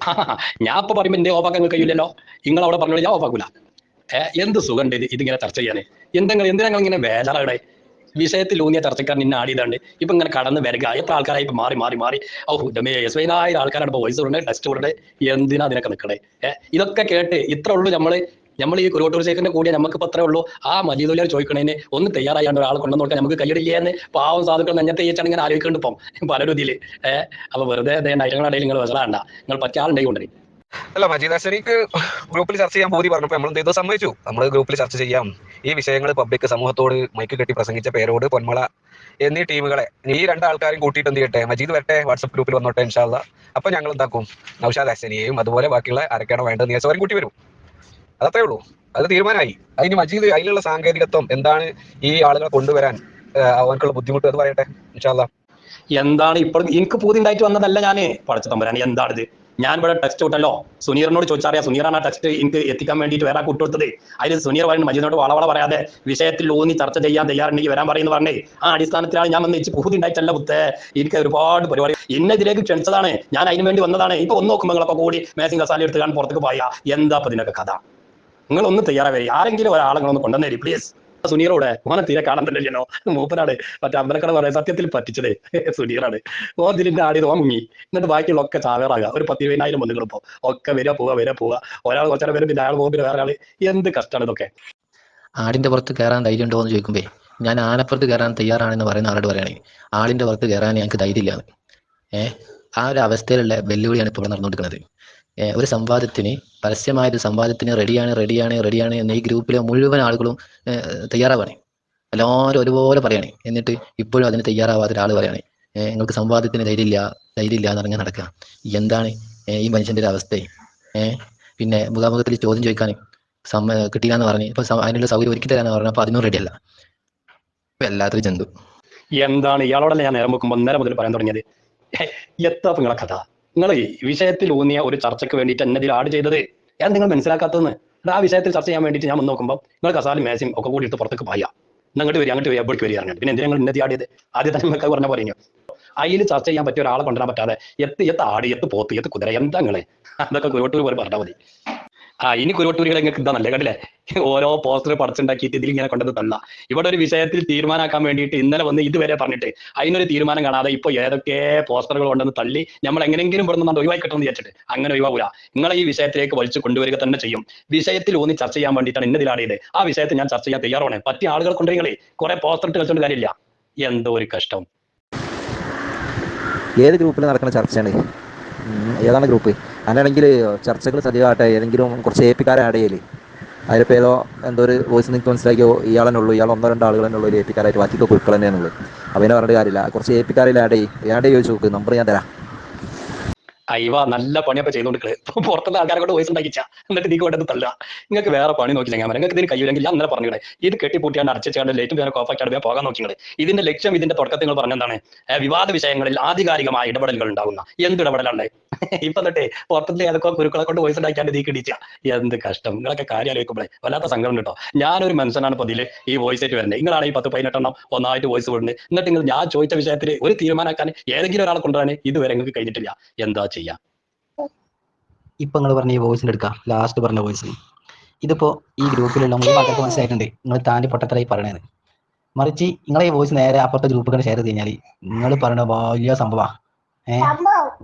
ഞാൻ ഇപ്പൊ പറയുമ്പോൾ എന്റെ ഓഫാക്കാൻ കഴിയില്ലല്ലോ. നിങ്ങൾ അവിടെ പറഞ്ഞോളൂ, ഞാൻ ഓഫാക്കൂല. എന്ത് സുഖമുണ്ട് ഇതിങ്ങനെ ചർച്ച ചെയ്യാൻ. എന്തിനാ ഇങ്ങനെ വേദനയുടെ വിഷയത്തിൽ ഊന്നിയ ചർച്ചക്കാരൻ ഇന്നെ ആടിയതാണ്ട് ഇപ്പൊ ഇങ്ങനെ കടന്ന് വരിക. എത്ര ആൾക്കാരായി ഇപ്പൊ മാറി എസ്വൈനായിരം ആൾക്കാരാണ് ഇപ്പൊ വോയിസ് ഉണ്ട്, ടെസ്റ്റ് ഉണ്ട്. എന്തിനാ അതിനൊക്കെ നിൽക്കണേ? ഇതൊക്കെ കേട്ട് ഇത്ര ഉള്ളൂ നമ്മൾ ഈ കുരുവട്ടൂർ ശേഖരന്റെ കൂടിയ നമുക്ക് ഇപ്പൊ അത്രേ ഉള്ളൂ. ആ മജീദുലിയാർ ചോദിക്കണേന് ഒന്ന് തയ്യാറായാണ്ട് ഒരാൾ കൊണ്ടുവന്നോട്ടെ, നമുക്ക് കയ്യടില്ലേന്ന് പാവം സാധുക്കൾ നെഞ്ഞത്തെ ഏച്ചാണ് ഇങ്ങനെ ആലോചിക്കുന്നുണ്ട് ഇപ്പം പലരും ഇതില്. അപ്പൊ വെറുതെ നൈരങ്ങളിടയിൽ നിങ്ങൾ വിസലാണ്ട. നിങ്ങൾ പറ്റിയ ആളുണ്ടെങ്കിൽ കൊണ്ടുവരും. അല്ല, മജീദ് അസരിക്ക് ഗ്രൂപ്പിൽ ചർച്ച ചെയ്യാൻ പോയി പറഞ്ഞപ്പോൾ നമ്മൾ എന്ത് ചെയ്തു? സമ്മതിച്ചു. നമ്മൾ ഗ്രൂപ്പിൽ ചർച്ച ചെയ്യാം. ഈ വിഷയങ്ങൾ പബ്ലിക് സമൂഹത്തോട് മൈക്ക് കെട്ടി പ്രസംഗിച്ച പേരോട് പൊന്മള എന്നീ ടീമുകളെ ഈ 2 ആൾക്കാരും കൂട്ടിയിട്ട് എന്ത് ചെയ്യട്ടെ, മജീദ് വരട്ടെ, വാട്സപ്പ് ഗ്രൂപ്പിൽ വന്നോട്ടെ ഇൻഷാ അല്ലാഹ്. അപ്പൊ ഞങ്ങൾ എന്താക്കും, നൗഷാദ് ഹസനിയെയും അതുപോലെ ബാക്കിയുള്ള ആരൊക്കെയാണോ വേണ്ടത് നിയസവരും കൂട്ടി വരും. അതത്രേ ഉള്ളൂ. അത് തീരുമാനമായി. അതിന് മജീദ് അതിലുള്ള സാങ്കേതികത്വം എന്താണ്, ഈ ആളുകളെ കൊണ്ടുവരാൻ അവർക്കുള്ള ബുദ്ധിമുട്ട്, അത് പറയട്ടെ ഇൻഷാ അല്ലാഹ്. എന്താണ് ഇപ്പോൾ എനിക്ക് പൂതി ഉണ്ടായിട്ട് വന്നതല്ല. ഞാന് പഠിച്ച തമ്പുരാൻ എന്താണിത്? ഞാൻ ഇവിടെ ടെക്സ്റ്റ് വിട്ടല്ലോ. സുനീറിനോട് ചോദിച്ചറിയാം. സുനീറാണ് ആ ടെക്സ്റ്റ് എനിക്ക് എത്തിക്കാൻ വേണ്ടിയിട്ട് വേറെ കൂട്ടുകൊടുത്തത്. അതിൽ സുനീർ പറയുന്നത് മജീദിനോട് വളവള പറയാതെ വിഷയത്തിൽ ഊന്നി ചർച്ച ചെയ്യാൻ തയ്യാറുണ്ടെങ്കിൽ വരാൻ പറയുന്നു പറഞ്ഞേ. ആ അടിസ്ഥാനത്തിലാണ് ഞാൻ വന്ന് പൂതി ഉണ്ടായിട്ടല്ല പുത്തേ. എനിക്ക് ഒരുപാട് പരിപാടി ഇതിലേക്ക് ക്ഷണിച്ചതാണ്. ഞാൻ അതിന് വേണ്ടി വന്നതാണ്. ഇപ്പൊ ഒന്ന് നോക്കുമ്പോൾ നിങ്ങളൊക്കെ കൂടി മേസിംഗ് കസാല എടുത്ത് കാണാൻ പുറത്തേക്ക് പോയാ എന്താ അപ്പൊ ഇതിനൊക്കെ കഥ? നിങ്ങളൊന്ന് തയ്യാറായി. ആരെങ്കിലും ഒരാളെങ്ങളൊന്ന് കൊണ്ടുവന്നേരി പ്ലീസ്. സുനീറോടെ ഓനെ തീരെ കാണാൻ തന്നെയല്ലോ. മൂപ്പനാണ് മറ്റേ അമ്പലക്കട പറയാം സത്യത്തിൽ പറ്റിച്ചത് സുനീറാണ്. ഓൻ ഇതിന്റെ ആടി ഓൻ മുങ്ങി. എന്നിട്ട് ബാക്കിയുള്ള ഒക്കെ ചാവേറാകുക. ഒരു 10,000 വന്നുകൾ ഇപ്പൊ ഒക്കെ വരിക പോവുക. ഒരാൾ കുറച്ചാൽ വരും, പിന്നെ അയാൾ പോകുമ്പോൾ വേറെ ആള്. എന്ത് കഷ്ടമാണ് ഇതൊക്കെ. ആടിന്റെ പുറത്ത് കയറാൻ ധൈര്യം ഉണ്ടോ എന്ന് ചോദിക്കുമ്പേ ഞാൻ ആനപ്പുറത്ത് കയറാൻ തയ്യാറാണെന്ന് പറയുന്ന ആളോട് പറയുകയാണെങ്കിൽ ആളിന്റെ പുറത്ത് കയറാൻ ഞങ്ങൾക്ക് ധൈര്യമില്ല. ആ ഒരു അവസ്ഥയിലുള്ള വെല്ലുവിളിയാണ് ഇപ്പോൾ നടന്നുകൊണ്ടിരിക്കുന്നത്. ഒരു സംവാദത്തിന്, പരസ്യമായൊരു സംവാദത്തിന് റെഡിയാണ് എന്ന് ഈ ഗ്രൂപ്പിലെ മുഴുവൻ ആളുകളും തയ്യാറാവാണ്. എല്ലാവരും ഒരുപോലെ പറയാണ്. എന്നിട്ട് ഇപ്പോഴും അതിന് തയ്യാറാവാത്ത ഒരാൾ പറയാണ് നിങ്ങൾക്ക് സംവാദത്തിന് ധൈര്യമില്ല എന്നറിഞ്ഞാൽ നടക്കുക. എന്താണ് ഈ മനുഷ്യന്റെ ഒരു അവസ്ഥ? പിന്നെ മുഖാമുഖത്തിൽ ചോദ്യം ചോദിക്കാൻ കിട്ടില്ല എന്ന് പറഞ്ഞ് ഇപ്പൊ അതിനുള്ള സൗകര്യം ഒരുക്കി തരാന്ന് പറഞ്ഞു. അപ്പൊ അതിനും റെഡിയല്ല. വല്ലാത്തൊരു ജന്തു. എന്താണ് ഇയാളോടല്ല ഞാൻ നേരം വെക്കുമ്പോൾ നേരം മുതൽ പറയാൻ തുടങ്ങിയത്. എത്താ നിങ്ങളെ കഥ? നിങ്ങൾ ഈ വിഷയത്തിൽ ഊന്നിയ ഒരു ചർച്ചയ്ക്ക് വേണ്ടിയിട്ട് എന്നെ ഇതിൽ ആഡ് ചെയ്തത് ഞാൻ നിങ്ങൾ മനസ്സിലാക്കാത്തതെന്ന്. ആ വിഷയത്തിൽ ചർച്ച ചെയ്യാൻ വേണ്ടിയിട്ട് ഞാൻ വന്ന് നോക്കുമ്പോൾ നിങ്ങൾ കസാലും മേശയും ഒക്കെ കൂടി എടുത്ത് പുറത്തേക്ക് പായ. അങ്ങോട്ട് വരിക എവിടേക്ക് വരിക അറിഞ്ഞു. പിന്നെ എന്തിനാ നിങ്ങൾ ഇന്നത്തെ ആടിയത്? ആദ്യം തന്നെ നിങ്ങൾക്ക് പറഞ്ഞ പറഞ്ഞു. അതിൽ ചർച്ച ചെയ്യാൻ പറ്റിയ ഒരാളെ കൊണ്ടുവരാൻ പറ്റാതെ എത്ത് ആട്, എത്ത് പോത്ത്, എത്ത് കുതിര, എന്താ നിങ്ങളെ? അതൊക്കെ കുരുവട്ടൂർ പോലെ പറഞ്ഞാൽ മതി. ഇനി കുരുവട്ടൂരികൾ നിങ്ങൾക്ക് ഇതാണല്ലേ കണ്ടില്ലേ? ഓരോ പോസ്റ്റർ പടച്ചുണ്ടാക്കിയിട്ട് ഇതിൽ ഇങ്ങനെ കൊണ്ടത് തന്ന. ഇവിടെ ഒരു വിഷയത്തിൽ തീരുമാനമാക്കാൻ വേണ്ടിയിട്ട് ഇന്നലെ വന്ന് ഇതുവരെ പറഞ്ഞിട്ട് അതിനൊരു തീരുമാനം കാണാതെ ഇപ്പൊ ഏതൊക്കെ പോസ്റ്ററുകൾ കൊണ്ടെന്ന് തള്ളി നമ്മൾ എങ്ങനെയെങ്കിലും ഇവിടെ നിന്ന് ഒഴിവാക്കി കിട്ടുമെന്ന് വിചാരിച്ചിട്ട് അങ്ങനെ ഒഴിവാകൂല. നിങ്ങളെ ഈ വിഷയത്തിലേക്ക് വലിച്ചു കൊണ്ടുവരിക തന്നെ ചെയ്യും. വിഷയത്തിൽ ഊന്നി ചർച്ച ചെയ്യാൻ വേണ്ടിയിട്ടാണ് ഇന്നതിലാണ് ഇത്. ആ വിഷയത്തിൽ ഞാൻ ചർച്ച ചെയ്യാൻ തയ്യാറാണ്. പറ്റിയ ആളുകൾ കൊണ്ടുവരികളെ കുറെ പോസ്റ്റർ ഇട്ട് കളിച്ചോണ്ട് കാര്യമില്ല. എന്തോ ഒരു കഷ്ടം. ഏത് ഗ്രൂപ്പിൽ നടക്കുന്ന ചർച്ചയാണ്? ഏതാണ് ഗ്രൂപ്പ്? അങ്ങനെയാണെങ്കിൽ ചർച്ചകൾ സജീവമാകട്ടെ. ഏതെങ്കിലും കുറച്ച് APക്കാരെ ആഡ് ചെയ്യല്. അതിലിപ്പോൾ എന്തോ ഒരു വോയിസ് നിങ്ങൾക്ക് മനസ്സിലാക്കിയോ? ഇയാളെന്നുള്ളൂ, ഇയാൾ 1-2 ആളുകൾ തന്നെ ഉള്ളൂ APക്കാരായിട്ട്, ബാക്കിയൊക്കെ കുരുക്കൾ തന്നെയാണുള്ളത്. അതിനെ പറഞ്ഞിട്ട് കാര്യമില്ല. കുറച്ച് APക്കാരിൽ ആഡ് ചോദിച്ചു നോക്ക്. നമ്പർ ഞാൻ തരാം. അയ്യവ നല്ല പണിയൊക്കെ ചെയ്തോണ്ടിരിക്കണേ. പുറത്തുള്ള ആൾക്കാരെ കൊണ്ട് വോയിസ് ഉണ്ടാക്കിച്ചാ എന്നിട്ട് ഇതിക്ക് വേണ്ടത് തല്ല. നിങ്ങൾക്ക് വേറെ പണി നോക്കില്ല. ഞാൻ നിങ്ങൾക്ക് ഇതിന് കഴിയില്ലെങ്കിൽ ഞാൻ അന്നേരം പറഞ്ഞേ ഇത് കെട്ടിപ്പൂട്ടിയാണ്ട് അടച്ചാണ്ട് ലൈറ്റും വേറെ കോഫാക്കിയാണ്ട് വേറെ പോകാൻ നോക്കിയത്. ഇതിന്റെ ലക്ഷ്യം ഇതിന്റെ തുടക്കത്തിൽ നിങ്ങൾ പറഞ്ഞെന്താണ്? വിവാദ വിഷയങ്ങളിൽ ആധികാരികമായ ഇടപെടലുകൾ ഉണ്ടാകുന്ന. എന്ത് ഇടപെടലുണ്ട്? ഇപ്പൊ എന്നിട്ട് പുറത്തുള്ള ഏതൊക്കെ കുരുക്കളെ കൊണ്ട് വോയിസ് ഉണ്ടാക്കിയാണ്ട് ഇതിക്ക് ഇടിച്ച. എന്ത് കഷ്ടം. നിങ്ങളൊക്കെ കാര്യം ആലോചിക്കുമ്പോഴേ വല്ലാത്ത സങ്കടം കേട്ടോ. ഞാനൊരു മനുഷ്യനാണ് ഇപ്പൊ ഇതിൽ ഈ വോയിസ് ആയിട്ട് വരുന്നത്. നിങ്ങളാണ് ഈ 10-18 ഒന്നായിട്ട് വോയിസ് വിടുന്നത്. എന്നിട്ട് നിങ്ങൾ ഞാൻ ചോദിച്ച വിഷയത്തിൽ ഒരു തീരുമാനമാക്കാൻ ഏതെങ്കിലും ഒരാളെ കൊണ്ടുവരാൻ ഇതുവരെ നിങ്ങൾക്ക് കഴിഞ്ഞിട്ടില്ല. എന്താ ചെയ്യാ? ഇപ്പൊ നിങ്ങൾ പറഞ്ഞ ഈ വോയിസിന്റെ എടുക്കാം, ലാസ്റ്റ് പറഞ്ഞ വോയിസ്. ഇതിപ്പോ ഈ ഗ്രൂപ്പിലുള്ള മുഴുവൻ ആൾക്കാർക്ക് മനസ്സിലായിട്ടുണ്ട് നിങ്ങൾ താണ്ടി പൊട്ടത്തരായി പറയണത്. മറിച്ച് നിങ്ങളെ ഈ വോയിസ് നേരെ അപ്പുറത്തെ ഗ്രൂപ്പുകൾ ഷെയർ ചെയ്ത് കഴിഞ്ഞാൽ നിങ്ങൾ പറയുന്ന വലിയ സംഭവമാണ്.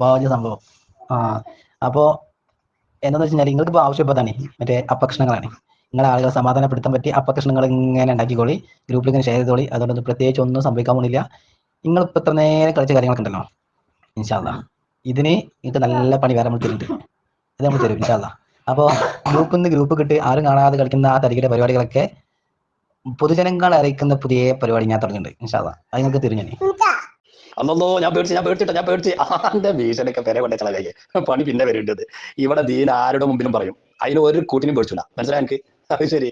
വലിയ സംഭവം. അപ്പോ എന്താന്ന് വെച്ച് കഴിഞ്ഞാൽ നിങ്ങൾക്ക് ഇപ്പോൾ ആവശ്യപ്പെട്ടതാണ് മറ്റേ അപകർഷണങ്ങളാണ്. നിങ്ങളെ ആളുകളെ സമാധാനപ്പെടുത്താൻ പറ്റിയ അപകർഷണങ്ങൾ ഇങ്ങനെ ഉണ്ടാക്കിക്കോളി, ഗ്രൂപ്പിൽ ഇങ്ങനെ ഷെയർ ചെയ്തോളി. അതുകൊണ്ടൊന്നും പ്രത്യേകിച്ച് ഒന്നും സംഭവിക്കാൻ പോകുന്നില്ല. നിങ്ങളിപ്പോൾ ഇത്ര നേരം കളിച്ച കാര്യങ്ങളൊക്കെ ഉണ്ടല്ലോ, ഇൻഷാ അല്ലാഹ് ഇതിന് നിങ്ങൾക്ക് നല്ല പണി വേറെ നമ്മൾ തരുന്നുണ്ട്. ഇത് നമ്മൾ തരും ഇൻഷാ അല്ലാഹ്. അപ്പോൾ ഗ്രൂപ്പിൽ നിന്ന് ഗ്രൂപ്പ് കിട്ടി ആരും കാണാതെ കളിക്കുന്ന ആ തരികിട പരിപാടികളൊക്കെ പൊതുജനങ്ങളെ അറിയിക്കുന്ന പുതിയ പരിപാടി ഞാൻ തുടങ്ങിയിട്ടുണ്ട് ഇൻഷാ അല്ലാഹ്. അത് നിങ്ങൾക്ക് തരും ഞാൻ. അന്നോ ഞാൻ പേടിച്ച് എന്റെ ഭീഷണിയൊക്കെ പേരെ കൊണ്ടേ കളകെ പണി പിന്നെ വരേണ്ടത്. ഇവിടെ ദീൻ ആരുടെ മുമ്പിലും പറയും, അതിന് ഒരു കൂട്ടിനും പേടിച്ചില്ല. മനസ്സിലായി എനിക്ക്? അത് ശരി.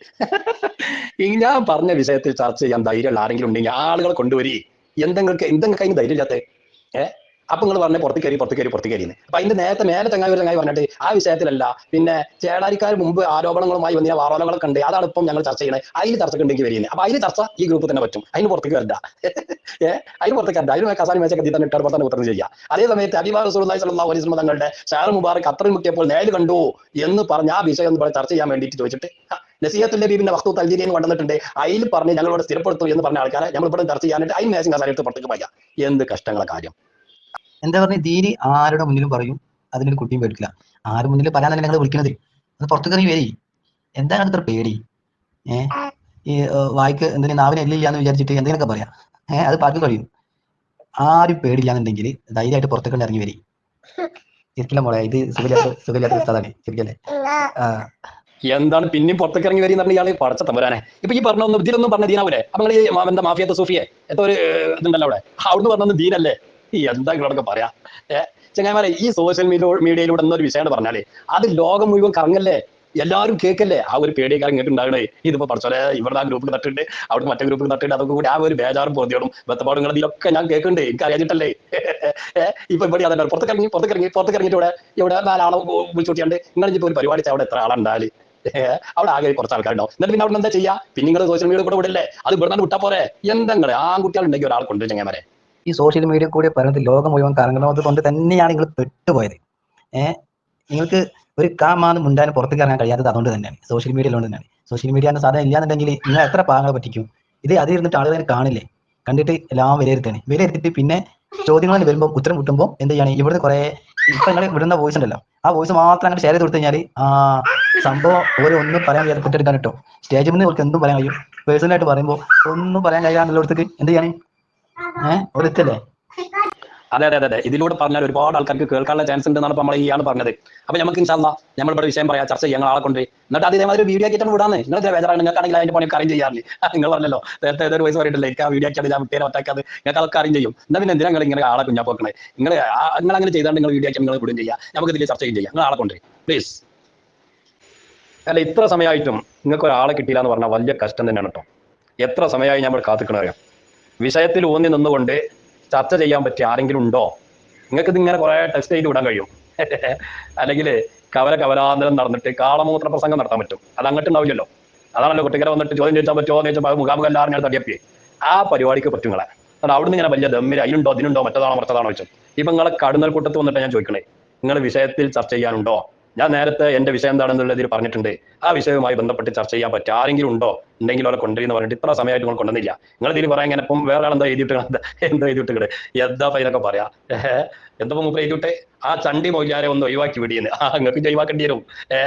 ഞാൻ പറഞ്ഞ വിഷയത്തിൽ ചർച്ച ചെയ്യാൻ ധൈര്യമുള്ള ആരെങ്കിലും ഉണ്ടെങ്കിൽ ആളുകളെ കൊണ്ടുവരി. എന്തെങ്കിലും അതിന് ധൈര്യം ഇല്ലാത്ത അപ്പൊ നിങ്ങൾ പറഞ്ഞ പുറത്ത് കയറി അപ്പൊ അതിന്റെ നേരത്തെ മേലെ ചങ്ങായി പറഞ്ഞിട്ട് ആ വിഷയത്തിലല്ല, പിന്നെ ചേടാരിക്കാർ മുമ്പ് ആരോപണങ്ങളുമായി വന്നിയ വാറോലങ്ങളൊക്കെ ഉണ്ട്, അതാണ് ഇപ്പം ഞങ്ങൾ ചർച്ച ചെയ്യുന്നത്. അതിൽ ചർച്ചയ്ക്ക് ഉണ്ടെങ്കിൽ വരുന്നത്. അപ്പൊ അതിന് ചർച്ച ഈ ഗ്രൂപ്പ് തന്നെ പറ്റും, അതിന് പുറത്തേക്ക് വരണ്ട. അതിന് പുറത്തേക്ക് വരണ്ട. അതിന് കസാനി മേച്ചൊക്കെ തന്നെ ഇട്ടാൽ പുറത്തന്നെ ഉത്തരം ചെയ്യുക. അതേ സമയത്ത് ഹബീബ് റസൂലുള്ളാഹി സ്വല്ലല്ലാഹു അലൈഹി വസല്ലം തങ്ങളുടെ ഷാർ മുബാറക് അത്രയും മുക്കിയപ്പോൾ നേര് കണ്ടു എന്ന് പറഞ്ഞ ആ വിഷയം എന്ന് പറഞ്ഞ് ചർച്ച ചെയ്യാൻ വേണ്ടിയിട്ട് ചോദിച്ചിട്ട് നസീഹത്തുൽ ഹബീബിന്റെ വഖ്തു തൽജീരിയിൽ കൊണ്ടുവന്നിട്ടുണ്ട്. അതിൽ പറഞ്ഞ് ഞങ്ങളോട് സ്ഥിരപ്പെടുത്തും എന്ന് പറഞ്ഞ ആൾക്കാരെ നമ്മൾ ഇവിടെ ചർച്ച ചെയ്യാനായിട്ട് അതിന് മേശം കസാല എടുത്ത് പുറത്തേക്ക് പറയാം. എന്ത് കഷ്ടങ്ങളെ കാര്യം. എന്താ പറഞ്ഞ ദീനി ആരുടെ മുന്നിലും പറയും, അതിനൊരു കുട്ടിയും പേടിക്കില്ല. ആരുടെ മുന്നിൽ പറയാനല്ല ഞങ്ങൾ വിളിക്കുന്നത്. അത് പുറത്തേക്ക് വരി. എന്താണ് അത്ര പേടി? ഈ വായിക്ക് എന്തിനും നാവിന് എല്ലില്ല എന്ന് വിചാരിച്ചിട്ട് എന്തെങ്കിലുമൊക്കെ പറയാം. അത് പാർക്ക് കഴിയും. ആരും പേടില്ലാന്നുണ്ടെങ്കിൽ ധൈര്യമായിട്ട് പുറത്തേക്ക് ഇറങ്ങി വരി. ശരിക്കില്ല മോളെ, ഇത് സുഖമില്ലാത്ത സ്ഥലമാണ്. ശരിക്കല്ലേ? എന്താണ് പിന്നെയും പുറത്തേക്ക് ഇറങ്ങി വരി എന്ന് പറഞ്ഞ ഇയാള് പടച്ച തമ്പുരാനെ. ഇപ്പൊ ഈ പറഞ്ഞൊന്നും ഇതിലൊന്നും പറഞ്ഞ ദീനാവൂലേ? അപ്പൊ നിങ്ങൾ എന്താ മാഫിയത്തെ സൂഫിയെ എന്തോ ഒരു ഇതുണ്ടല്ലോ അവിടെ, അവിടുന്ന് പറഞ്ഞൊന്നും ദീനല്ലേ? എന്താ നിങ്ങളോടൊക്കെ പറയാ? ചങ്ങായിമാരെ, ഈ സോഷ്യൽ മീഡിയയിലൂടെ എന്നൊരു വിഷയം പറഞ്ഞാലേ അത് ലോകം മുഴുവൻ കറങ്ങല്ലേ, എല്ലാവരും കേൾക്കല്ലേ? ആ ഒരു പേടിയൊക്കെ കേട്ടുണ്ടാകണേ. ഇതിപ്പോ പഠിച്ചോലെ ഇവിടെ ആ ഗ്രൂപ്പിൽ തട്ടുണ്ട്, അവിടെ മറ്റേ ഗ്രൂപ്പിൽ തട്ടുണ്ട്, അതൊക്കെ കൂടി ആ ഒരു ബേജാറും പൊതിയോടും ബത്തപ്പാടും ഇതിലൊക്കെ ഞാൻ കേൾക്കുന്നുണ്ട്. എനിക്ക് അറിയാഞ്ഞിട്ടല്ലേ? ഇപ്പൊ ഇവിടെ അതല്ല, പുറത്തേക്കിറങ്ങിയിട്ട് ഇവിടെ 4 ആളെ വിളിച്ചോട്ടിയാണ്ട് നിങ്ങൾ ഇപ്പൊ ഒരു പരിപാടി അവിടെ എത്ര ആളുണ്ടാല് അവിടെ ആകെ കുറച്ച് ആൾക്കാരുണ്ടാവും. എന്നിട്ട് പിന്നെ അവിടെ എന്താ ചെയ്യാ? പിന്നെ നിങ്ങൾ സോഷ്യൽ മീഡിയ കൂടെ വിടല്ലേ? അത് ഇവിടെ നിന്ന് വിട്ടാ പോരെ? എന്തെങ്കിലും ആൺകുട്ടികളുണ്ടെങ്കിൽ ഒരാൾ കൊണ്ടു ചങ്ങായിമാരെ. ഈ സോഷ്യൽ മീഡിയ കൂടി പറയുന്നത് ലോകം മുഴുവൻ കറങ്ങുന്നത് കൊണ്ട് തന്നെയാണ് നിങ്ങൾ പെട്ടുപോയത്. നിങ്ങൾക്ക് ഒരു കാമാന്ന് മുണ്ടാൻ പുറത്തേക്ക് ഇറങ്ങാൻ കഴിയാത്തത് അതുകൊണ്ട് തന്നെയാണ്, സോഷ്യൽ മീഡിയ ഉള്ളത് തന്നെയാണ്. സോഷ്യൽ മീഡിയ എന്ന സാധനം ഇല്ലാന്നുണ്ടെങ്കിൽ നിങ്ങൾ എത്ര പാകങ്ങളെ പറ്റിക്കും? ഇത് അത് ഇരുന്നിട്ട് ആളുകൾ കാണില്ലേ, കണ്ടിട്ട് എല്ലാം വിലയിരുത്തിയിട്ട് പിന്നെ ചോദ്യങ്ങൾ വരുമ്പോൾ ഉത്തരം കിട്ടുമ്പോൾ എന്ത് ചെയ്യാണ്? ഇവിടുന്ന് കുറെ ഇപ്പൊ നിങ്ങൾ വിടുന്ന വോയിസ് ഉണ്ടല്ലോ, ആ വോയിസ് മാത്രം അങ്ങനെ ഷെയർ ചെയ്ത് കൊടുത്തു കഴിഞ്ഞാൽ സംഭവം ഓരോ ഒന്നും പറയാൻ കഴിയാതെ പെട്ടെടുക്കാൻ കിട്ടും. സ്റ്റേജിൽ നിന്ന് അവർക്ക് എന്തും പറയാൻ കഴിയും. പേഴ്സണലായിട്ട് പറയുമ്പോൾ ഒന്നും പറയാൻ കഴിയാന്നുള്ളടത്തേക്ക് എന്ത് ചെയ്യാണ്? ഒരിക്കലേ? അതെ. ഇതിലൂടെ പറഞ്ഞാൽ ഒരുപാട് ആൾക്കാർക്ക് കേൾക്കാനുള്ള ചാൻസ് ഉണ്ടെന്നാണ് നമ്മൾ ഇയാൾ പറഞ്ഞത്. അപ്പൊ നമുക്ക് ഇൻഷാല്ലാ നമ്മളിവിടെ വിഷയം പറയാം, ചർച്ച ചെയ്യാൻ ആളെ കൊണ്ട്. എന്നിട്ട് അതേമാതിരി വീഡിയോ ആക്കിയിട്ടാണ് വിടാന്ന്. നിങ്ങൾ വേദന നിങ്ങൾക്കാണെങ്കിൽ അതിന്റെ പണിയൊക്കെ അറിയും ചെയ്യാറില്ല. നിങ്ങൾ പറഞ്ഞല്ലോ നേരത്തെ ഏതൊരു വയസ്സ് പറയണ്ടല്ലേ, എനിക്ക് ആ വീഡിയോ ആക്കിയത് ഞാൻ പേര് ഒറ്റാക്കാത് നിങ്ങൾക്ക് അതൊക്കെ അറിയും ചെയ്യും. എന്നാൽ പിന്നെ എന്തിനാ നിങ്ങൾ ഇങ്ങനെ ആളെ കുഞ്ഞാ പോക്കണേ? നിങ്ങൾ അങ്ങനെ ചെയ്താൽ നിങ്ങൾ വീഡിയോ ആക്കി നിങ്ങൾ വിടുകയും ചെയ്യാം, നമുക്ക് ഇതിൽ ചർച്ച ചെയ്യാം. നിങ്ങൾ ആളെ കൊണ്ട് പ്ലീസ്. അല്ല, ഇത്ര സമയമായിട്ടും നിങ്ങൾക്ക് ഒരാളെ കിട്ടിയില്ല എന്ന് പറഞ്ഞാൽ വലിയ കഷ്ടം തന്നെയാണ് കേട്ടോ. എത്ര സമയമായി നമ്മൾ കാത്തിക്കണറിയാം. വിഷയത്തിൽ ഊന്നി നിന്നുകൊണ്ട് ചർച്ച ചെയ്യാൻ പറ്റിയ ആരെങ്കിലും ഉണ്ടോ? നിങ്ങൾക്ക് ഇതിങ്ങനെ കുറെ ടെസ്റ്റ് ചെയ്ത് വിടാൻ കഴിയും. അല്ലെങ്കിൽ കവലാന്തരം നടന്നിട്ട് കാളമൂത്ര പ്രസംഗം നടത്താൻ പറ്റും. അത് അങ്ങോട്ട് ഉണ്ടാവില്ലല്ലോ. അതാണല്ലോ കുട്ടികളെ വന്നിട്ട് ചോദ്യം ചോദിച്ചാൽ പറ്റുമോ എന്ന് ചോദിച്ചാൽ മുഖാമുഖം എല്ലാവരും ഞാൻ തടിയപ്പേ ആ പരിപാടിക്ക് പറ്റുങ്ങളെ. അതുകൊണ്ട് അവിടുന്ന് ഇങ്ങനെ വലിയ ദമ്മിൽ അതിനുണ്ടോ മറ്റേതാണോ വെച്ചോ. ഇപ്പൊ നിങ്ങളെ കടുന്നൽ കൂട്ടത്ത് വന്നിട്ട് ഞാൻ ചോദിക്കണേ, നിങ്ങൾ വിഷയത്തിൽ ചർച്ച ചെയ്യാനുണ്ടോ? ഞാൻ നേരത്തെ എന്റെ വിഷയം എന്താണെന്നുള്ളതിൽ പറഞ്ഞിട്ടുണ്ട്. ആ വിഷയവുമായി ബന്ധപ്പെട്ട് ചർച്ച ചെയ്യാൻ പറ്റും ആരെങ്കിലും ഉണ്ടോ? ഉണ്ടെങ്കിലും അവരെ കൊണ്ടുവരുന്ന പറഞ്ഞിട്ട് ഇത്ര സമയമായിട്ട് നിങ്ങൾ കൊണ്ടുവന്നില്ല. നിങ്ങൾ ഇതിൽ പറയാൻ ഇങ്ങനെ ഇപ്പം വേറെ ആളെന്താ എഴുതിയിട്ട് എന്താ ഇതൊക്കെ പറയാ? എന്തോ മൂപ്പർ എഴുതിയിട്ട് ആ ചണ്ടി മൊയ്യാരെ ഒന്ന് ഒഴിവാക്കി വിടിയെന്ന്. നിങ്ങൾക്ക് ഒഴിവാക്കേണ്ടി വരും.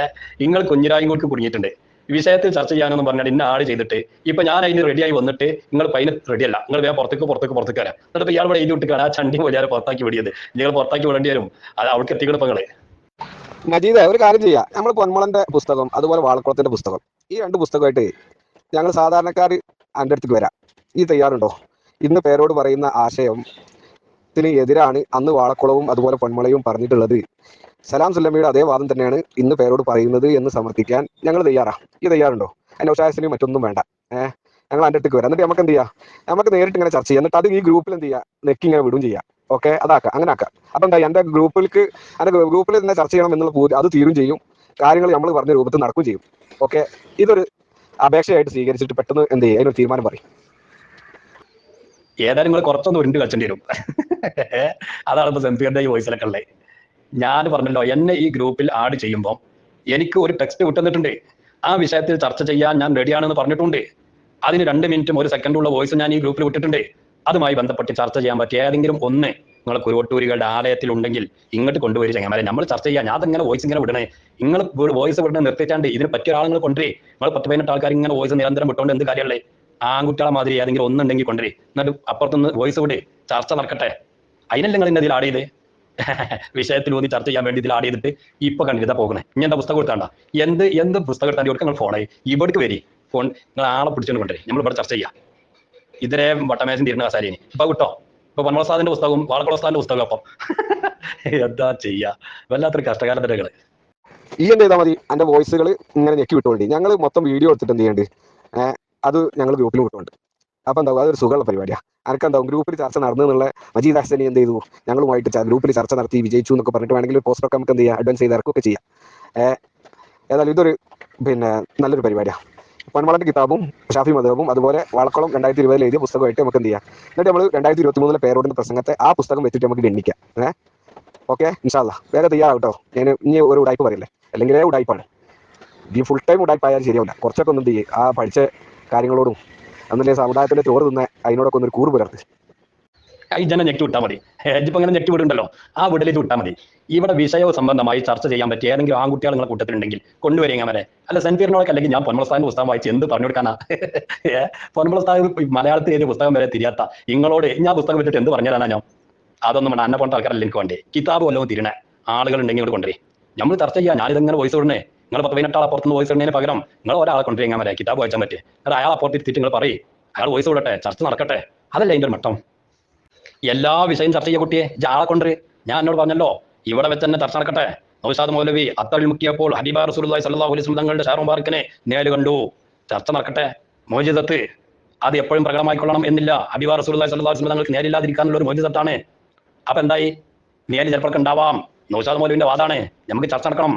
നിങ്ങൾ കുഞ്ഞിരായും കൂടി കുടുങ്ങിയിട്ടുണ്ട്. വിഷയത്തിൽ ചർച്ച ചെയ്യാനെന്ന് പറഞ്ഞാൽ ഇന്ന ആട് ചെയ്തിട്ട് ഇപ്പൊ ഞാൻ അതിന് റെഡിയായി വന്നിട്ട് നിങ്ങൾ അതിന് റെഡിയല്ല, നിങ്ങൾ വേറെ പുറത്തേക്ക് വരാം. എന്നിട്ട് ഇയാൾ ഇവിടെ എഴുതി വിട്ടിട്ടാണ് ആ ചണ്ടി മൊയ്യാരെ പുറത്താക്കി വിടിയത്. നിങ്ങൾ പുറത്താക്കി വിടേണ്ടി വരും. അത് അവൾക്ക് എത്തിക്കണം. ഇപ്പൊ നിങ്ങള് മജീദ് ഒരു കാര്യം ചെയ്യാം, നമ്മൾ പൊന്മുളന്റെ പുസ്തകം അതുപോലെ വാളക്കുളത്തിന്റെ പുസ്തകം, ഈ 2 പുസ്തകമായിട്ട് ഞങ്ങൾ സാധാരണക്കാർ എൻ്റെ അടുത്തേക്ക് വരാം. ഈ തയ്യാറുണ്ടോ? ഇന്ന് പേരോട് പറയുന്ന ആശയത്തിന് എതിരാണ് അന്ന് വാളക്കുളവും അതുപോലെ പൊന്മുളയും പറഞ്ഞിട്ടുള്ളത്. സലാം സുല്ലമിയുടെ അതേ വാദം തന്നെയാണ് ഇന്ന് പേരോട് പറയുന്നത് എന്ന് സമർത്ഥിക്കാൻ ഞങ്ങൾ ഈ തയ്യാറുണ്ടോ? അതിൻ്റെ ഉഷാസിനും മറ്റൊന്നും വേണ്ട. ഞങ്ങൾ എൻ്റെ അടുത്തേക്ക് വരാം. എന്നിട്ട് നമുക്ക് എന്ത് ചെയ്യാം? നമുക്ക് നേരിട്ട് ഇങ്ങനെ ചർച്ച ചെയ്യാം. എന്നിട്ട് അത് ഈ ഗ്രൂപ്പിൽ എന്ത് ചെയ്യുക? നെക്കി ഇങ്ങനെ വിടും ചെയ്യാം. ഓക്കെ, അങ്ങനെ ആക്കാം. അപ്പൊ എന്താ എൻ്റെ ഗ്രൂപ്പിൽ തന്നെ ചർച്ച ചെയ്യണം എന്നുള്ള അത് തീരും ചെയ്യും. കാര്യങ്ങൾ നമ്മൾ പറഞ്ഞ രൂപത്തിൽ നടക്കുകയും ചെയ്യും. ഓക്കെ, ഇതൊരു അപേക്ഷയായിട്ട് സ്വീകരിച്ചിട്ട് പെട്ടെന്ന് എന്ത് ചെയ്യും? അതിനൊരു തീരുമാനം പറയും. ഏതായാലും നിങ്ങൾ കുറച്ചൊന്ന് ഉരുണ്ട് കളിച്ചേണ്ടി വരും. അതാണ് ഇപ്പൊ സെൻസിയുടെ ഈ വോയിസിലൊക്കെ ഉള്ളത്. ഞാൻ പറഞ്ഞല്ലോ, എന്നെ ഈ ഗ്രൂപ്പിൽ ആഡ് ചെയ്യുമ്പോൾ എനിക്ക് ഒരു ടെക്സ്റ്റ് വിട്ടുതന്നിട്ടുണ്ട്. ആ വിഷയത്തിൽ ചർച്ച ചെയ്യാൻ ഞാൻ റെഡിയാണെന്ന് പറഞ്ഞിട്ടുണ്ട്. അതിന് 2 മിനിറ്റും 1 സെക്കൻഡുള്ള വോയിസ് ഞാൻ ഈ ഗ്രൂപ്പിൽ വിട്ടിട്ടുണ്ട്. അതുമായി ബന്ധപ്പെട്ട് ചർച്ച ചെയ്യാൻ പറ്റിയ ഏതെങ്കിലും ഒന്ന് നിങ്ങൾ കുരുവട്ടൂരികളുടെ ആലയത്തിൽ ഉണ്ടെങ്കിൽ ഇങ്ങോട്ട് കൊണ്ടുവരും ചങ്ങന്മാരെ, നമ്മൾ ചർച്ച ചെയ്യാം. ഞാൻ അതങ്ങനെ വോയിസ് ഇങ്ങനെ വിടണേ, നിങ്ങൾ വോയിസ് വിടണേ നിർത്തിച്ചാണ്ട് ഇതിന് പറ്റിയ ഒരാളുകൾ കൊണ്ടുവരേ. നിങ്ങൾ 10-18 ആൾക്കാർ ഇങ്ങനെ വോയിസ് നിരന്തരം വിട്ടുകൊണ്ട് എന്ത് കാര്യമുള്ളേ? ആൺകുട്ടികളെ മാതിരി ഏതെങ്കിലും ഒന്നുണ്ടെങ്കിൽ കൊണ്ടുവരേ. എന്നിട്ട് അപ്പുറത്തുനിന്ന് വോയിസ് വിട്, ചർച്ച നടക്കട്ടെ. അതിനല്ലേ നിങ്ങൾ ഇന്നതിൽ ആഡ് ചെയ്തേ? വിഷയത്തിൽ ഊന്നി ചർച്ച ചെയ്യാൻ വേണ്ടി ഇതിൽ ആഡ് ചെയ്തിട്ട് ഇപ്പൊ കണ്ടിരുന്ന പോകുന്നത്. ഇനി എന്താ പുസ്തകം കൊടുത്താണ്ട എന്ത് പുസ്തകം എടുത്താൽ കൊടുക്കുക? നിങ്ങൾ ഫോണേ ഇവിടേക്ക് വരി, ഫോൺ നിങ്ങൾ ആളെ പിടിച്ചുകൊണ്ട് കൊണ്ടുവരും, നമ്മൾ ഇവിടെ ചർച്ച ചെയ്യാം. ഇതിരെ വട്ടമേശം തീരുന്ന കസാലിന് ഇപ്പൊ കിട്ടോ? ഇപ്പൊ പൊന്മളസാദിന്റെ പുസ്തകവും വാളക്കുളസ്ഥാന്റെ പുസ്തകം അപ്പം എന്താ ചെയ്യാ? വല്ലാത്തൊരു കഷ്ടകാലത്തിരകള്. ഈ എന്ത് ചെയ്താൽ മതി, എൻ്റെ വോയിസുകൾ ഇങ്ങനെ ഞെക്കി വിട്ടുകൊണ്ട് ഞങ്ങൾ മൊത്തം വീഡിയോ എടുത്തിട്ട് എന്ത് ചെയ്യേണ്ടത്, അത് ഞങ്ങൾ ഗ്രൂപ്പിൽ വിട്ടുകൊണ്ട്. അപ്പോൾ എന്താവും, അതൊരു സുഖമുള്ള പരിപാടിയാണ്. അനക്കെന്താവും, ഗ്രൂപ്പിൽ ചർച്ച നടന്നുള്ള മജീദ് ഹസനി എന്ത് ചെയ്തു, ഞങ്ങളുമായിട്ട് ഗ്രൂപ്പിൽ ചർച്ച നടത്തി വിജയിച്ചു എന്നൊക്കെ പറഞ്ഞിട്ട് വേണമെങ്കിൽ പോസ്റ്ററൊക്കെ നമുക്ക് എന്ത് ചെയ്യാം, അഡ്വാൻസ് ചെയ്ത് ഇറക്കുകയൊക്കെ ചെയ്യാം. ഏതായാലും ഇതൊരു നല്ലൊരു പരിപാടിയാണ്. പൊന്മളന്റെ കിതാബും ഷാഫി മദ്ഹബും അതുപോലെ വാളക്കുളം 2020 എഴുതിയ പുസ്തകമായിട്ട് നമുക്ക് എന്ത് ചെയ്യാം. എന്നിട്ട് നമ്മൾ 2023 പേരോടിന്റെ പ്രസംഗത്തെ ആ പുസ്തകം വെച്ചിട്ട് നമുക്ക് ഗണ്ണിക്കാം. ഓക്കെ, ഇൻഷാ അല്ലാഹ് വേഗം തയ്യാറാവട്ടോ. ഞാൻ ഇനി ഒരു ഉടായ്പ പറയില്ലേ, അല്ലെങ്കിൽ ഉടായ്പാണ് ഈ ഫുൾ ടൈം ഉടായ്പായാലും ശരിയാവില്ല. കുറച്ചൊക്കെ ഒന്നും ചെയ്യും, ആ പഠിച്ച കാര്യങ്ങളോടും അന്നല്ലേ സമുദായത്തിന്റെ ചോറ് തിന്ന അതിനോടൊക്കെ ഒന്നൊരു കൂറ് പുലർത്തി. ഈ ജനം ഞെക്കി വിട്ടാൽ മതി. ഇപ്പൊ ഇങ്ങനെ ഞെക്കി വിടുണ്ടല്ലോ, ആ വീട്ടിലേക്ക് വിട്ടാൽ മതി. ഇവിടെ വിഷയവും സംബന്ധമായി ചർച്ച ചെയ്യാൻ പറ്റിയ ഏതെങ്കിലും ആൺകുട്ടികൾ നിങ്ങളെ കൂട്ടത്തിലുണ്ടെങ്കിൽ കൊണ്ടുവരിക വരെ. അല്ല സെൻഫീറിനോടൊക്കെ അല്ലെങ്കിൽ ഞാൻ പൊന്മളസ്ഥാന്റെ പുസ്തകം വായിച്ച് എന്ത് പറഞ്ഞു കൊടുക്കാനാ? പൊന്മളസ്ഥാൻ മലയാളത്തിൽ എഴുതിയ പുസ്തകം വരെ തിരിയാത്ത നിങ്ങളോട് ഞാൻ പുസ്തകം വെച്ചിട്ട് എന്ത് പറഞ്ഞു തരാനാ? ഞാൻ അതൊന്നും വേണ്ട, അന്നെ പോലത്തെ ആൾക്കാരല്ല എനിക്ക് വേണ്ടി. കിതാബ് വല്ലതും തിരിണേ ആളുകൾ ഉണ്ടെങ്കിൽ ഇവിടെ കൊണ്ടുവരും, നമ്മൾ ചർച്ച ചെയ്യാം. ഞാനിതെങ്ങനെ വോയിസ് വിടണേ? നിങ്ങൾ 10-18 ആളെ പുറത്തുനിന്ന് വോയിസ് ഇടുന്നതിന് പകരം നിങ്ങൾ ഒരാളെ കൊണ്ടുവരിക വരെ കിതാബ് വായിച്ചാൽ പറ്റും. അത് അയാൾ അപ്പുറത്തിരുത്തിട്ട് നിങ്ങൾ പറയും, അയാൾ വോയിസ് വിടട്ടെ, ചർച്ച നടക്കട്ടെ. അതല്ല അതിൻ്റെ ഒരു മട്ടം. എല്ലാ വിഷയം ചർച്ച ചെയ്യ കുട്ടിയെ ആളെ കൊണ്ടുവരും. ഞാൻ എന്നോട് പറഞ്ഞല്ലോ, ഇവിടെ വെച്ച് തന്നെ ചർച്ച നടക്കട്ടെ. നൗഷാദ് മൗലവി അത്തളിൽ മുക്കിയപ്പോൾ ഹബീബ റസൂലുള്ളാഹി സ്വല്ലല്ലാഹു അലൈഹി വസല്ലം തങ്ങളുടെ ഷാറു മുബാറക്കിനെ നേരിൽ കണ്ടു. ചർച്ച നടക്കട്ടെ. മോചിതത്ത് അത് എപ്പോഴും പ്രകടമായിക്കൊള്ളണം എന്നില്ല. ഹബീബ റസൂലുള്ളാഹി സ്വല്ലല്ലാഹു അലൈഹി വസല്ലം തങ്ങൾക്ക് നേരില്ലാതിരിക്കാനുള്ള ഒരു മോചിതത്താണ്. അപ്പൊ എന്തായി, നേരിൽ ചിലപ്പോൾ ഉണ്ടാവാം. നൗഷാദ് മൗലവിന്റെ വാദാണ്, നമുക്ക് ചർച്ച നടക്കണം.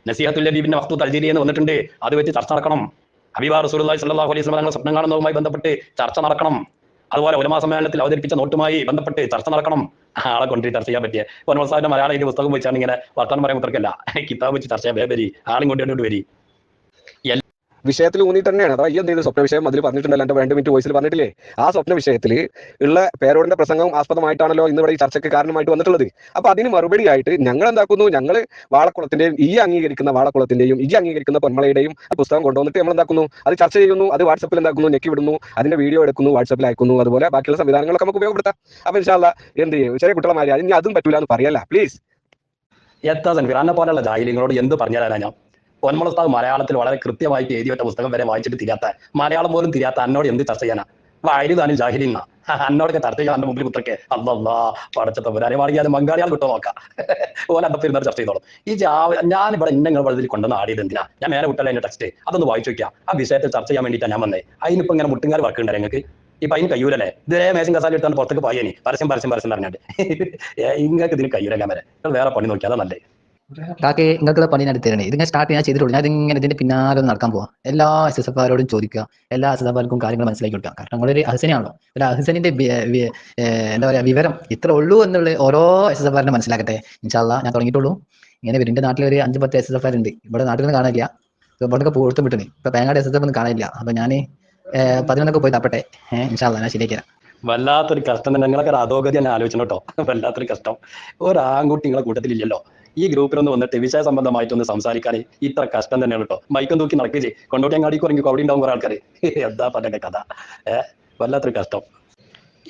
നസീഹത്തുൽ ലബീബിന്റെ വഖ്തു തൽജീരി എന്ന് വന്നിട്ടുണ്ട്, അത് വെച്ച് ചർച്ച നടക്കണം. ഹബീബ റസൂലുള്ളാഹി സ്വല്ലല്ലാഹു അലൈഹി വസല്ലം തങ്ങൾ സ്വപ്നം കാണുന്നതുമായി ബന്ധപ്പെട്ട് ചർച്ച നടക്കണം. അതുപോലെ ഉലമാ സമ്മേളനത്തിൽ അവതരിപ്പിച്ച നോട്ടുമായി ബന്ധപ്പെട്ട് ചർച്ച നടക്കണം. ആളെ കൊണ്ടുപോയി ചർച്ച ചെയ്യാൻ പറ്റിയ പൊന്മളസാദിന്റെ മലയാളം എഴുതിയ പുസ്തകം വെച്ചാണ് ഇങ്ങനെ വർത്തമാനം പറയാൻ മുതൽക്കല്ല, കിതാബ് വെച്ച് ചർച്ച ചെയ്യാൻ വരി, ആളും കൊണ്ടുകൊണ്ട് വരി. വിഷയത്തിൽ ഊന്നി തന്നെയാണ്. അതാ ഈ എന്ത് ചെയ്ത് സ്വപ്ന വിഷയം അതിൽ പറഞ്ഞിട്ടുണ്ടല്ലോ, എൻ്റെ 2 മിനിറ്റ് വോയിസിൽ പറഞ്ഞിട്ടില്ലേ? ആ സ്വപ്ന വിഷയത്തിൽ ഉള്ള പേരോടിന്റെ പ്രസംഗം ആസ്പദമായിട്ടാണല്ലോ ഇന്ന് ഇവിടെ ഈ ചർച്ചയ്ക്ക് കാരണമായിട്ട് വന്നിട്ടുള്ളത്. അപ്പൊ അതിന് മറുപടി ആയിട്ട് ഞങ്ങൾ എന്താക്കുന്നു, ഞങ്ങൾ വാളക്കുളത്തിന്റെയും ഈ അംഗീകരിക്കുന്ന വാളക്കുളത്തിന്റെയും ഈ അംഗീകരിക്കുന്ന പൊന്മളയുടെയും പുസ്തകം കൊണ്ടുവന്നിട്ട് നമ്മൾ എന്താക്കുന്നു, അത് ചർച്ച ചെയ്യുന്നു, അത് വാട്സപ്പിൽ എന്താക്കുന്നു, ഞെക്കി വിടുന്നു, അതിന്റെ വീഡിയോ എടുക്കുന്നു, വാട്സപ്പിൽ അയക്കുന്നു. അതുപോലെ ബാക്കിയുള്ള സംവിധാനങ്ങളൊക്കെ നമുക്ക് ഉപയോഗപ്പെടുത്താം. അപ്പൊ ഇൻഷാ അല്ലാഹ് എന്ത് ചെയ്യും, ചെറിയ കുട്ടികളമാര് ഇനി അതും പറ്റൂല എന്ന് പറയല്ല പ്ലീസ്. എത്താ സെൻഫീർ അന്നെ പോലെയുള്ള ജാഹിലിങ്ങളോട് എന്ത് പറഞ്ഞു തരാനാ ഞാൻ? പൊന്മളസ്ഥാൻ മലയാളത്തിൽ വളരെ കൃത്യമായിട്ട് എഴുതി വെച്ച പുസ്തകം വരെ വായിച്ചിട്ട് തിരിയാത്ത, മലയാളം പോലും തിരിയാത്ത അന്നോട് എന്ത് ചർച്ച ചെയ്യാനാ? വായു താനും ജാഹിലിങ്ങ അന്നോടൊക്കെ ചർച്ച ചെയ്യാൻ എന്റെ മുമ്പിൽ കുത്രക്കെ അല്ലാ പടച്ചത്തെ പുരാനിമാണെങ്കിൽ അത് മംഗാളിയാൽ കിട്ടോ നോക്കാം. ഓല അന്നത്തെ ഇരുന്ന് ചർച്ച ചെയ്തോളും. ഈ ഞാൻ ഇവിടെ ഇന്നങ്ങൾ വെള്ളത്തിൽ കൊണ്ടുവന്ന് ആടിയത് എന്തിനാ? ഞാൻ മേലെ വിട്ടല്ല എന്റെ ടെക്സ്റ്റ്, അതൊന്ന് വായിച്ചു വെക്കാം. ആ വിഷയത്തിൽ ചർച്ച ചെയ്യാൻ വേണ്ടിയിട്ടാണ് ഞാൻ വന്നേ. അതിനിപ്പോ ഇങ്ങനെ മുട്ടുകാർ വർക്കുണ്ട് നിങ്ങൾക്ക്. ഇപ്പൊ അതിന് കയ്യൂരല്ലേ? ഇതേ മേശം കസാലി എടുത്താൽ പുറത്തേക്ക് പോയേനി പരസ്യം പറഞ്ഞിട്ട് ഇങ്ങൾക്ക് ഇതിന് കയ്യൂരല്ല മേലെ. വേറെ പണി നോക്കിയാൽ നല്ലേ. കാക്കെ നിങ്ങൾക്ക് പണി ഞാൻ തരണേ. ഇതിങ്ങനെ സ്റ്റാർട്ട് ഞാൻ ചെയ്തിട്ടുള്ളൂ. ഞാൻ ഇതിങ്ങനെ ഇതിന്റെ പിന്നാലെ നടക്കാൻ പോവാം. എല്ലാ SSFകാരോടും ചോദിക്കുക, എല്ലാ SSFകാർക്കും കാര്യങ്ങൾ മനസ്സിലാക്കി കൊടുക്കുക. കാരണം നിങ്ങളൊരു അഹസനാണല്ലോ, ഒരു അഹസനിന്റെ എന്താ പറയാ വിവരം ഇത്ര ഉള്ളൂ എന്നുള്ള ഓരോ SSFകാരനെ മനസ്സിലാക്കട്ടെ. ഇൻഷാ അല്ലാഹ് ഞാൻ തുടങ്ങിയിട്ടുള്ളൂ. ഇങ്ങനെ എന്റെ നാട്ടിൽ ഒരു 5-10 SSFകാരുണ്ട്. ഇവിടെ നാട്ടിൽ നിന്ന് കാണില്ല, ഇവിടെയൊക്കെ പോർത്തും വിട്ടണി. ഇപ്പൊ പേങ്ങാട് SSF ഒന്നും കാണില്ല. അപ്പൊ ഞാൻ 11 പോയി തപ്പട്ടെ. ഇൻഷാ അല്ലാഹ് ഞാൻ ശരിയാക്കി തരാം. വല്ലാത്തൊരു കഷ്ടം തന്നെ. നിങ്ങളൊക്കെ അധോഗതി തന്നെ ആലോചിച്ചു കേട്ടോ. വല്ലാത്തൊരു കഷ്ടം. ഒരാൺകുട്ടി നിങ്ങളെ കൂട്ടത്തിലില്ലല്ലോ. ഈ ഗ്രൂപ്പിലൊന്ന് വന്നിട്ട് വിഷയ സംബന്ധമായിട്ടൊന്ന് സംസാരിക്കാൻ ഇത്ര കഷ്ടം തന്നെയാണ് കേട്ടോ. മൈക്കും തൂക്കി നടക്കുകയും ചെയ്യും. കൊണ്ടോട്ടി അങ്ങാടിക്ക് ഇറങ്ങി അവിടെ ഉണ്ടാവും കുറെ ആൾക്കാർ. എന്താ പറഞ്ഞ കഥ? വല്ലാത്തൊരു കഷ്ടം.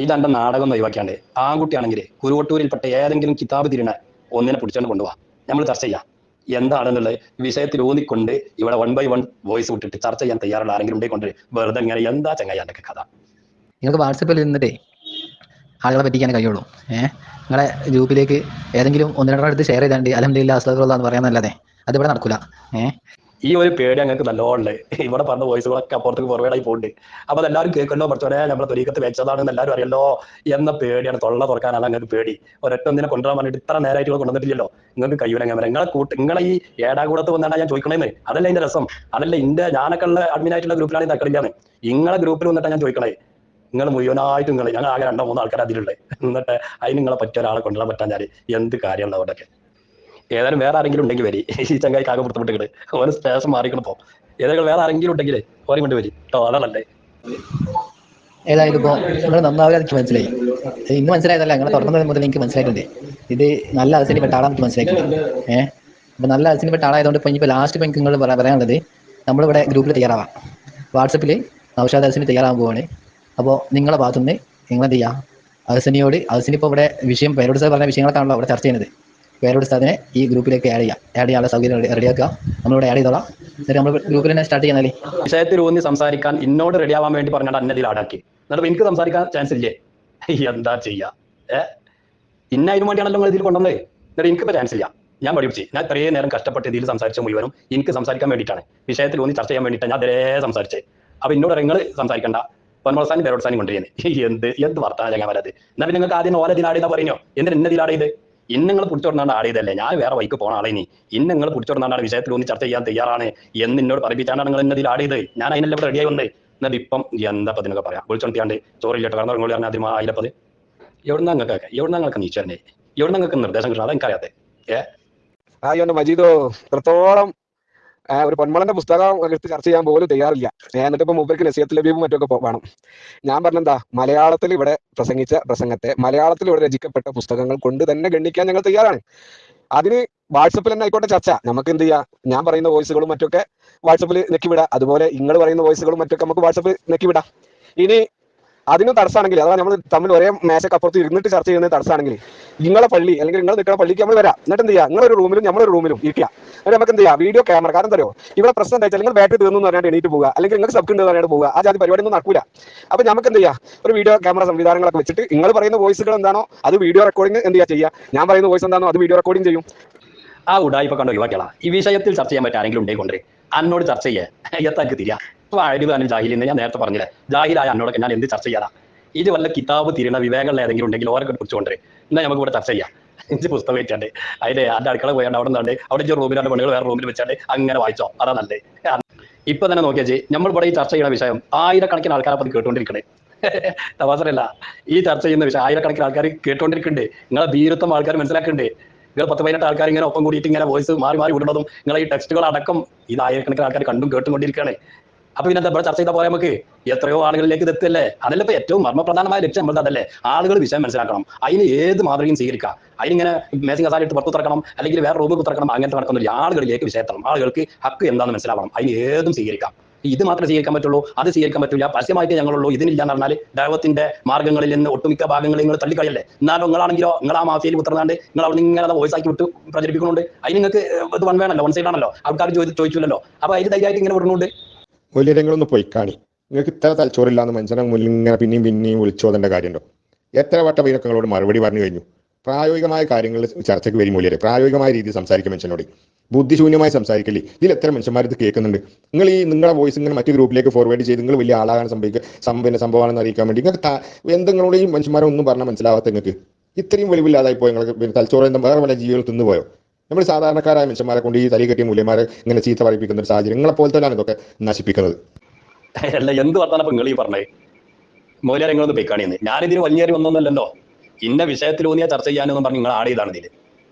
ഈ 2 നാടകം ഒഴിവാക്കിയാണ്ട് ആൺകുട്ടിയാണെങ്കിൽ കുരുവട്ടൂരിൽപ്പെട്ട ഏതെങ്കിലും കിതാബ് തിരിണ ഒന്നിനെ പിടിച്ചുകൊണ്ട് കൊണ്ടുപോവാ, നമ്മൾ ചർച്ച ചെയ്യാം. എന്താണെന്നുള്ളത് വിഷയത്തിൽ ഊന്നിക്കൊണ്ട് ഇവിടെ 1 by 1 വോയിസ് വിട്ടിട്ട് ചർച്ച ചെയ്യാൻ തയ്യാറുള്ള ആരെങ്കിലും ഉണ്ടെങ്കിൽ വെറുതെ ഇങ്ങനെ എന്താ ചങ്ങായി എൻ്റെ കഥ? നിങ്ങൾക്ക് വാട്സപ്പിൽ നിന്നിട്ടേ ആളുകളെ പറ്റിക്കാനേ കഴിയുള്ളൂ. നിങ്ങളെ ഗ്രൂപ്പിലേക്ക് ഏതെങ്കിലും 1-2 അടുത്ത് ഷെയർ ചെയ്താണ്ട് അൽഹംദുലില്ലാഹ് അസ്തഗ്ഫിറുല്ലാഹ് എന്ന് പറയാന്നല്ലാതെ അതിവിടെ നടക്കൂല. ഈ ഒരു പേടി ഞങ്ങൾക്ക് നല്ലോണുണ്ട്. ഇവിടെ പറഞ്ഞ വോയിസുകളൊക്കെ അപ്പുറത്തേക്ക് ഫോർവേഡായി പോകുന്നുണ്ട്. അപ്പൊ അതെല്ലാവരും കേൾക്കല്ലോ, പഠിച്ചോനെ നമ്മളെ തൊരീക്കത്ത് വെച്ചതാണെന്ന് എല്ലാവരും അറിയല്ലോ എന്ന പേടിയാണ്. തൊള്ള തുറക്കാനാണ് നിങ്ങൾക്ക് പേടി. ഒരൊറ്റ ഒന്നിനെ കൊണ്ടുവരാൻ വേണ്ടിയിട്ട് ഇത്ര നേരമായിട്ട് കൊണ്ടുവന്നിട്ടില്ലല്ലോ. നിങ്ങൾക്ക് കഴിയൂല. നിങ്ങളെ ഈ ഏടാകൂടത്ത് വന്നാണ് ഞാൻ ചോദിക്കണേന്ന്. അതല്ല ഇതിന്റെ രസം. അതല്ല ഞാനൊക്കെ ഉള്ള അഡ്മിനായിട്ടുള്ള ഗ്രൂപ്പിലാണ് തക്കളില്ലാന്ന്. നിങ്ങളെ ഗ്രൂപ്പിൽ വന്നിട്ടാണ് ഞാൻ ചോദിക്കണേ. നിങ്ങൾ മുഴുവനായിട്ട് ഞങ്ങൾ ആകെ 2-3 ആൾക്കാർ അതിലുള്ളത്. എന്നിട്ട് അതിന് നിങ്ങളെ പറ്റിയ ഒരാളെ കൊണ്ടുവരാൻ പറ്റാൻ എന്ത് കാര്യമുള്ള അവിടെയൊക്കെ? ഏതായാലും വേറെ ആരെങ്കിലും ഉണ്ടെങ്കിൽ വരി. ഈ ചങ്ങായി കാകെ പുറത്തുവിട്ട് ഓരോ സ്റ്റേഷൻ മാറിക്കണപ്പോ ഏതെങ്കിലും വേറെ ആരെങ്കിലും ഉണ്ടെങ്കിൽ ഓരോ കൊണ്ട് വരി കേട്ടോ. അതാണല്ലേ. ഏതായാലും ഇപ്പോൾ നിങ്ങൾ നന്നാവില്ല എനിക്ക് മനസ്സിലായി. ഇന്ന് മനസ്സിലായതല്ല, നിങ്ങളെ തുറന്നത് മുതൽ എനിക്ക് മനസ്സിലായിട്ടുണ്ട്. ഇത് നല്ല അഹസനി പെട്ട ആളാണെന്ന് മനസ്സിലായിട്ടുണ്ട്. അപ്പൊ നല്ല അഹസനി പെട്ട ആളായതുകൊണ്ട് ഇപ്പൊ ഇനിയിപ്പോൾ ലാസ്റ്റ് ഇപ്പോൾ നിങ്ങൾ പറയാനുള്ളത്, നമ്മളിവിടെ ഗ്രൂപ്പിൽ തയ്യാറാവാം. വാട്സപ്പിൽ നൗഷാദ് അഹസനി തയ്യാറാകാൻ പോവാണ്. അപ്പോൾ നിങ്ങളെ ഭാഗത്തുനിന്ന് നിങ്ങൾ എന്ത് ചെയ്യുക, ഹസനി ഇപ്പോൾ ഇവിടെ വിഷയം പേരോട് സാർ പറഞ്ഞ വിഷയങ്ങളൊക്കെയാണല്ലോ ഇവിടെ ചർച്ച ചെയ്യുന്നത്. പേരോട് സാറിനെ ഈ ഗ്രൂപ്പിലേക്ക് ആഡ് ചെയ്യാനുള്ള സൗകര്യം റെഡിയാക്കുക. നമ്മളിവിടെ ആഡ് ചെയ്തോളാം. എന്നിട്ട് നമ്മൾ ഗ്രൂപ്പിൽ തന്നെ സ്റ്റാർട്ട് ചെയ്യുന്നാലേ വിഷയത്തിൽ ഊന്നി സംസാരിക്കാൻ എന്നോട് റെഡിയാവാൻ വേണ്ടി പറഞ്ഞാൽ അന്നതിൽ ആടാക്കി. എന്നിട്ട് എനിക്ക് സംസാരിക്കാൻ ചാൻസ് ഇല്ലേ? എന്താ ചെയ്യാ? ഇന്ന അതിനു വേണ്ടിയാണല്ലോ നിങ്ങൾ ഇതിൽ കൊണ്ടുവന്നത്. എന്നിട്ട് എനിക്കിപ്പോൾ ചാൻസ് ഇല്ല. ഞാൻ പഠിപ്പിച്ച് ഞാൻ ഇത്രയും നേരം കഷ്ടപ്പെട്ട് ഇതിൽ സംസാരിച്ച മുഴുവനും എനിക്ക് സംസാരിക്കാൻ വേണ്ടിയിട്ടാണ്, വിഷയത്തിൽ ഊന്നി ചർച്ച ചെയ്യാൻ വേണ്ടിയിട്ടാണ് ഞാൻ അതേ സംസാരിച്ചത്. അപ്പൊ എന്നോട് നിങ്ങൾ സംസാരിക്കണ്ട, പൊന്മളസാനും പേരോട്സാനും കൊണ്ടുവരുന്നത് എന്ത് വർത്താനം ഞാൻ വരാത്. എന്നാൽ പിന്നെ നിങ്ങൾക്ക് ആദ്യം ഓല ഇതിലാടിയതാ പറഞ്ഞോ, എന്തിനാ ഇന്നതിൽ ആടിയത്? ഇന്ന് നിങ്ങൾ പിടിച്ചോടുന്നാണ് ആടിയതല്ലേ, ഞാൻ വേറെ വൈക്ക് പോണ ആളെ. ഇനി നിങ്ങൾ പിടിച്ചോടുന്നാണ് വിഷയത്തിൽ ഊന്നി ചർച്ച ചെയ്യാൻ തയ്യാറാണ് എന്ന് എന്നോട് പഠിപ്പിച്ചാണ് നിങ്ങൾ ഇന്നതിൽ ആടിയത്. ഞാൻ അതിനെല്ലാം ഇവിടെ റെഡിയായി വന്നത്. എന്നിട്ട് ഇപ്പം എന്താ ഇതിനൊക്കെ പറയാം, വിളിച്ചോണ്ടിയാണ്ട് ചോറില്ലിട്ട് കാരണം നിങ്ങൾ പറഞ്ഞാൽ അതിന് ആയിരപ്പത് എവിടുന്ന നിങ്ങൾക്ക് നീച്ചന്നെ, എവിടുന്ന നിങ്ങൾക്ക് നിർദ്ദേശം കിട്ടണം, അതെനിക്കറിയാതെ. ആയോണ്ട് മജീദോ ഇത്രത്തോളം ഒരു പൊന്മളന്റെ പുസ്തകം എടുത്ത് ചർച്ച ചെയ്യാൻ പോലും തയ്യാറില്ല. എന്നിട്ട് ഇപ്പൊ മൂപ്പർക്ക് നസീഹത്ത് ലബീബും മറ്റൊക്കെ വേണം. ഞാൻ പറഞ്ഞെന്താ, മലയാളത്തിൽ ഇവിടെ പ്രസംഗിച്ച പ്രസംഗത്തെ മലയാളത്തിൽ ഇവിടെ രചിക്കപ്പെട്ട പുസ്തകങ്ങൾ കൊണ്ട് തന്നെ ഗണ്ണിക്കാൻ ഞങ്ങൾ തയ്യാറാണ്. അതിന് വാട്സപ്പിൽ തന്നെ ആയിക്കോട്ടെ ചർച്ച. നമുക്ക് എന്ത് ചെയ്യാം, ഞാൻ പറയുന്ന വോയിസുകളും മറ്റൊക്കെ വാട്സപ്പിൽ നെക്കിവിടാം. അതുപോലെ നിങ്ങൾ പറയുന്ന വോയിസുകളും മറ്റൊക്കെ നമുക്ക് വാട്സപ്പിൽ നെക്കിവിടാം. ഇനി അതിനും തടസ്സമാണെങ്കിൽ, അഥവാ നമ്മൾ തമ്മിൽ ഒരേ മേശക്കപ്പുറത്ത് ഇരുന്നിട്ട് ചർച്ച ചെയ്യുന്നത് തടസ്സമാണെങ്കിൽ, നിങ്ങളെ പള്ളി അല്ലെങ്കിൽ നിങ്ങൾ നിൽക്കുന്ന പള്ളിക്ക് നമ്മൾ വരാം. എന്നിട്ട് എന്ത് ചെയ്യാം, നിങ്ങളൊരു റൂമിലും നമ്മളൊരു റൂമിലും ഇരിക്കുക. എന്നിട്ട് നമുക്ക് എന്ത് ചെയ്യാം, വീഡിയോ ക്യാമറ. കാരണം എന്തോ ഇവിടെ പ്രശ്നം എന്താ വെച്ചാൽ, നിങ്ങൾ ബാറ്ററി തീർന്നു എന്ന് പറഞ്ഞാൽ എണീറ്റ് പോകുക, അല്ലെങ്കിൽ നിങ്ങൾക്ക് സബ് ഉണ്ട് പറഞ്ഞാൽ പോകുക. ആ ജാതി പരിപാടി ഒന്നും നടക്കൂല. അപ്പൊ നമുക്ക് എന്ത് ചെയ്യാം, ഒരു വീഡിയോ ക്യാമറ സംവിധാനങ്ങളൊക്കെ വെച്ചിട്ട് നിങ്ങൾ പറയുന്ന വോയിസുകൾ എന്താണോ അത് വീഡിയോ റെക്കോർഡിംഗ് എന്ത് ചെയ്യുക, ഞാൻ പറയുന്ന വോയിസ് എന്താണോ അത് വീഡിയോ റെക്കോർഡിംഗ് ചെയ്യും. ആ ഉടായ്പ കണ്ട് ഒഴിവാക്കിയാളാ. ഈ വിഷയത്തിൽ ചർച്ച ചെയ്യാൻ പറ്റും ആരെങ്കിലും ഉണ്ടെങ്കിൽ അന്നോട് ചർച്ച ചെയ്യാൻ എത്താക്ക് തിരിയാ. ഇപ്പൊ ആയിരുന്നു ജാഹിലിന്ന് ഞാൻ നേരത്തെ പറഞ്ഞില്ലേ, ജാഹിലായ അന്നോടൊക്കെ ഞാൻ എന്ത് ചർച്ച ചെയ്യാനാ? ഇത് വല്ല കിതാബ് തിരിയണ വിവേകമുള്ള ഏതെങ്കിലും ഉണ്ടെങ്കിൽ ഓരൊക്കെ കുറിച്ചുകൊണ്ട് എന്നാൽ നമുക്ക് ഇവിടെ ചർച്ച ചെയ്യാം. എനിക്ക് പുസ്തകം വെച്ചാണ്ട് അതിന്റെ അന്റെ അടുക്കള പോയാണ്ട് അവിടെ നിന്നാണ്ട് അവിടെ റൂമിലാണ് പണികൾ വേറെ റൂമിൽ വെച്ചാണ്ട് അങ്ങനെ വായിച്ചോ, അതാ നല്ലത്. ഇപ്പൊ തന്നെ നോക്കിയാച്ചി, നമ്മൾ ഇവിടെ ഈ ചർച്ച ചെയ്യുന്ന വിഷയം ആയിരക്കണക്കിന് ആൾക്കാരപ്പം കേട്ടുകൊണ്ടിരിക്കണേ. തമാസല്ല, ഈ ചർച്ച ചെയ്യുന്ന വിഷയം ആയിരക്കണക്കിന് ആൾക്കാർ കേട്ടുകൊണ്ടിരിക്കുന്നുണ്ട്. നിങ്ങളെ ധീരത്വം ആൾക്കാർ മനസ്സിലാക്കുന്നുണ്ട്. നിങ്ങൾ 10-18 ആൾക്കാർ ഇങ്ങനെ ഒപ്പം കൂടിയിട്ട് ഇങ്ങനെ വോയിസ് മാറി മാറി വിടുന്നതും നിങ്ങളെ ഈ ടെക്സ്റ്റുകൾ അടക്കം ഇത് ആയിരക്കണക്കിന് ആൾക്കാർ കണ്ടും കേട്ടുകൊണ്ടിരിക്കുകയാണ്. അപ്പൊ പിന്നെ എന്താ ഇവിടെ ചർച്ച ചെയ്താൽ പോലെ നമുക്ക് എത്രയോ ആളുകളിലേക്ക് ഇത് എത്തല്ലേ? അതല്ല ഇപ്പൊ ഏറ്റവും മർമ്മപ്രധാനമായ ലക്ഷ്യം നമ്മൾ അതല്ലേ, ആളുകൾ വിഷയം മനസ്സിലാക്കണം. അതിന് ഏത് മാതൃകയും സ്വീകരിക്കാം. അതിനിങ്ങനെ മേസിംഗ് കസാലിട്ട് പുറത്തു തുറക്കണം, അല്ലെങ്കിൽ വേറെ റൂമിൽ തുറക്കണം, അങ്ങനത്തെ നടക്കുന്നില്ല. ആളുകളിലേക്ക് വിഷയത്തണം, ആളുകൾക്ക് ഹക്ക് എന്താണെന്ന് മനസ്സിലാവണം. അതിന് ഏതും സ്വീകരിക്കാം. ഇത് മാത്രമേ സ്വീകരിക്കാൻ പറ്റുള്ളൂ, അത് സ്വീകരിക്കാൻ പറ്റില്ല, പരസ്യമായിട്ട് ഞങ്ങളുള്ളൂ. ഇതിനില്ല എന്ന് പറഞ്ഞാൽ ദൈവത്തിന്റെ മാർഗ്ഗങ്ങളിൽ നിന്ന് ഒട്ടുമിക്ക ഭാഗങ്ങളിൽ നിങ്ങൾ തള്ളിക്കളയല്ലേ. എന്നാലും നിങ്ങളാണെങ്കിലോ നിങ്ങൾ ആ മാഫിയയിൽ കുത്തർന്നാണ്ട് നിങ്ങൾ അവിടെ ഇങ്ങനെ വോയിസ് ആക്കി വിട്ട് പ്രചരിപ്പിക്കുന്നുണ്ട്. അതിന് നിങ്ങൾക്ക് ഇത് വൺ വേണമല്ലോ, വൺ സൈഡ് ആണല്ലോ, ആൾക്കാർ ചോദിച്ചില്ലല്ലോ. അപ്പൊ അതിന് ധൈര്യമായിട്ട് ഇങ്ങനെ വിടുന്നുണ്ട്. മൂല്യങ്ങളൊന്ന് പൊയ്ക്കാണി. നിങ്ങൾക്ക് ഇത്ര തലച്ചോറില്ലാന്ന് മനുഷ്യനെ മുന്നിൽ ഇങ്ങനെ പിന്നെയും വിളിച്ചോതേണ്ട കാര്യമുണ്ടോ? എത്ര വട്ടം ഇതൊക്കെ നിങ്ങളോട് മറുപടി പറഞ്ഞു കഴിഞ്ഞു. പ്രായോഗികമായ കാര്യങ്ങൾ ചർച്ചയ്ക്ക് വരും മൂല്യരെ, പ്രായോഗികമായ രീതിയിൽ സംസാരിക്കും മനുഷ്യനോട്. ബുദ്ധിശൂന്യമായി സംസാരിക്കല്ലേ. ഇതിൽ എത്ര മനുഷ്യന്മാർ ഇത് കേൾക്കുന്നുണ്ട്. നിങ്ങൾ ഈ നിങ്ങളുടെ വോയിസ് ഇങ്ങനെ മറ്റു ഗ്രൂപ്പിലേക്ക് ഫോർവേഡ് ചെയ്ത് നിങ്ങൾ വലിയ ആളാകാൻ സംഭവമാണെന്ന് അറിയിക്കാൻ വേണ്ടി നിങ്ങൾക്ക് എന്തെങ്കിലും ഈ മനുഷ്യന്മാരെ ഒന്നും പറഞ്ഞാൽ മനസ്സിലാവാത്ത നിങ്ങൾക്ക് ഇത്രയും വെളിവില്ലാതായി പോയി. നിങ്ങൾക്ക് തലച്ചോറ് എന്താ വേറെ വല്ല ജീവികൾ തിന്നുപോയോ? നമ്മൾ സാധാരണക്കാരായ മനുഷ്യന്മാരെ കൊണ്ട് ഈ തലയിൽ കെട്ടിയ മൂല്യന്മാരെ ഇങ്ങനെ ചീത്ത പറയിപ്പിക്കുന്ന ഒരു സാഹചര്യം നിങ്ങളെ പോലെ തന്നെയാണ് ഇതൊക്കെ നശിപ്പിക്കുന്നത്. അല്ല, എന്ത് വർത്താനം നിങ്ങൾ ഈ പറഞ്ഞേ? മൂല്യങ്ങളൊന്ന് പൊയ്ക്കാണിയെന്ന് ഞാനിതിന് വലിയേറി ഒന്നൊന്നല്ലോ. ഇന്ന വിഷയത്തിലൂന്നിയാ ചർച്ച ചെയ്യാനൊന്നും പറഞ്ഞ് നിങ്ങൾ ആഡ് ചെയ്താണ് ഇതിൽ.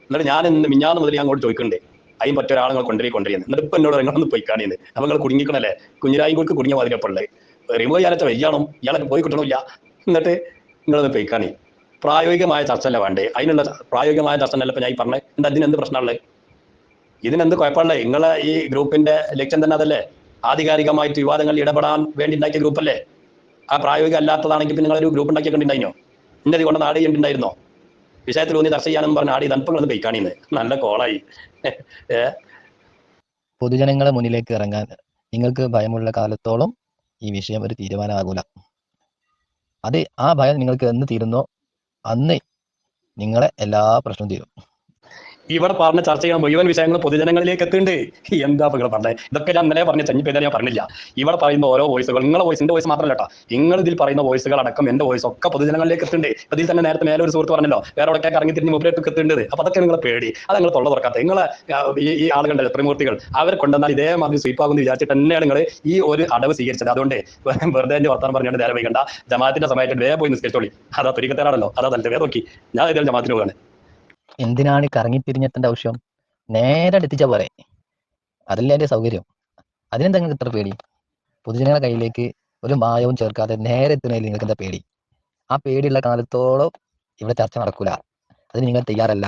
എന്നിട്ട് ഞാൻ മിഞ്ഞാന്ന് മുതൽ അങ്ങോട്ട് ചോദിക്കണ്ടേ അതിന് പറ്റിയ ഒരാൾ നിങ്ങൾ കൊണ്ടുവരികയെന്ന്. എന്നിട്ട് ഇപ്പൊ എന്നോട് നിങ്ങളൊന്ന് പൊയ്ക്കാണിയെന്ന്. അപ്പൊ നിങ്ങൾ കുടുങ്ങിക്കണല്ലേ, കുഞ്ഞിരായിക്കോൾക്ക് കുടുങ്ങിയ മാതിരിയപ്പുള്ളത്. റിമൂവ് ചെയ്യാനൊക്കെ വയ്യാണോ, ഇയാളൊക്കെ പോയി കിട്ടണില്ല. എന്നിട്ട് നിങ്ങളൊന്ന് പൊയ്ക്കാണി. പ്രായോഗികമായ ചർച്ച അല്ല വേണ്ടേ? അതിനുള്ള പ്രായോഗികമായ ചർച്ച അല്ല ഇപ്പൊ ഞാൻ പറഞ്ഞത്. എന്താ ഇതിനെന്ത് പ്രശ്നമുള്ളത്? ഇതിനെന്ത് കുഴപ്പമുള്ളത്? നിങ്ങളെ ഈ ഗ്രൂപ്പിന്റെ ലക്ഷ്യം തന്നെ അതല്ലേ, ആധികാരികമായിട്ട് വിവാദങ്ങളിൽ ഇടപെടാൻ വേണ്ടി ഉണ്ടാക്കിയ ഗ്രൂപ്പല്ലേ. ആ പ്രായോഗിക അല്ലാത്തതാണെങ്കിൽ പിന്നെ നിങ്ങളൊരു ഗ്രൂപ്പ് ഉണ്ടാക്കിയിട്ടുണ്ടായിരുന്നോ? ഇന്നത് കൊണ്ട് നാട് ചെയ്തിട്ടുണ്ടായിരുന്നോ? വിഷയത്തിൽ ഊന്നി ചർച്ച ചെയ്യാനെന്ന് പറഞ്ഞ ആടി തണുപ്പങ്ങളൊന്ന് പൊയ്ക്കാണിന്ന്. നല്ല കോളായി. പൊതുജനങ്ങളെ മുന്നിലേക്ക് ഇറങ്ങാൻ നിങ്ങൾക്ക് ഭയമുള്ള കാലത്തോളം ഈ വിഷയം ഒരു തീരുമാനമാകൂല. അത് ആ ഭയം നിങ്ങൾക്ക് എന്ന് തീരുന്നോ അന്ന് നിങ്ങളെ എല്ലാ പ്രശ്നവും തീരും. ഇവിടെ പറഞ്ഞ ചർച്ച ചെയ്യാൻ മുഴുവൻ വിഷയങ്ങൾ പൊതുജനങ്ങളിലേക്ക് എത്തുന്നുണ്ട്. എന്താ നിങ്ങൾ പറഞ്ഞത്? ഇതൊക്കെ ഞാൻ ഇന്നലെ പറഞ്ഞ ചെഞ്ഞിപ്പേര് ഞാൻ പറഞ്ഞില്ല. ഇവിടെ പറയുന്ന ഓരോ വോയിസുകൾ, നിങ്ങളെ വോയിസിന്റെ വോയിസ് മാത്രമല്ല കേട്ടോ, നിങ്ങൾ ഇതിൽ പറയുന്ന വോയിസുകൾ അടക്കം എന്റെ വോയിസ് ഒക്കെ പൊതുജനങ്ങളിലേക്ക് എത്തുന്നുണ്ട്. അതിൽ തന്നെ നേരത്തെ മേലെ ഒരു സുഹൃത്ത് പറഞ്ഞല്ലോ, വേറെ അവിടെ ഇറങ്ങി തിരിഞ്ഞ് മുമ്പിലേക്ക് എത്തുന്നുണ്ട്. അപ്പൊ അതൊക്കെ നിങ്ങളെ പേടി, അത് നിങ്ങൾ തൊള്ള തുറക്കാത്ത നിങ്ങളെ ഈ ആളുകളുടെ ത്രിമൂർത്തികൾ അവരെ കൊണ്ടുവന്നാൽ ഇതേമാതിരി സ്വീപ്പാകുമെന്ന് വിചാരിച്ചിട്ട് തന്നെയാണ് നിങ്ങൾ ഈ ഒരു അടവ് സ്വീകരിച്ചത്. അതുകൊണ്ട് വെറുതെ എന്റെ വർത്താനം പറഞ്ഞുകൊണ്ട് നേരെ വൈകണ്ട, ജമാഅത്തിന്റെ സമയത്ത് വേറെ പോയി നിസ്കരിച്ചോളി. അതാ തുരിക്കത്തേടാണല്ലോ, അതാ നല്ല വേറെ നോക്കി ഞാൻ ഇതിൽ ജമാഅത്തിന് പോകാണ്. എന്തിനാണ് കറങ്ങിത്തിരിഞ്ഞെത്തേണ്ട ആവശ്യം? നേരെ എത്തിച്ചാൽ പോരെ, അതല്ലേ എൻ്റെ സൗകര്യം. അതിനെന്താ നിങ്ങൾക്ക് ഇത്ര പേടി? പൊതുജനങ്ങളുടെ കയ്യിലേക്ക് ഒരു മായവും ചേർക്കാതെ നേരെ എത്തുന്നതിൽ നിങ്ങൾക്ക് എന്താ പേടി? ആ പേടിയുള്ള കാലത്തോളം ഇവിടെ ചർച്ച നടക്കൂല. അതിന് നിങ്ങൾ തയ്യാറല്ല.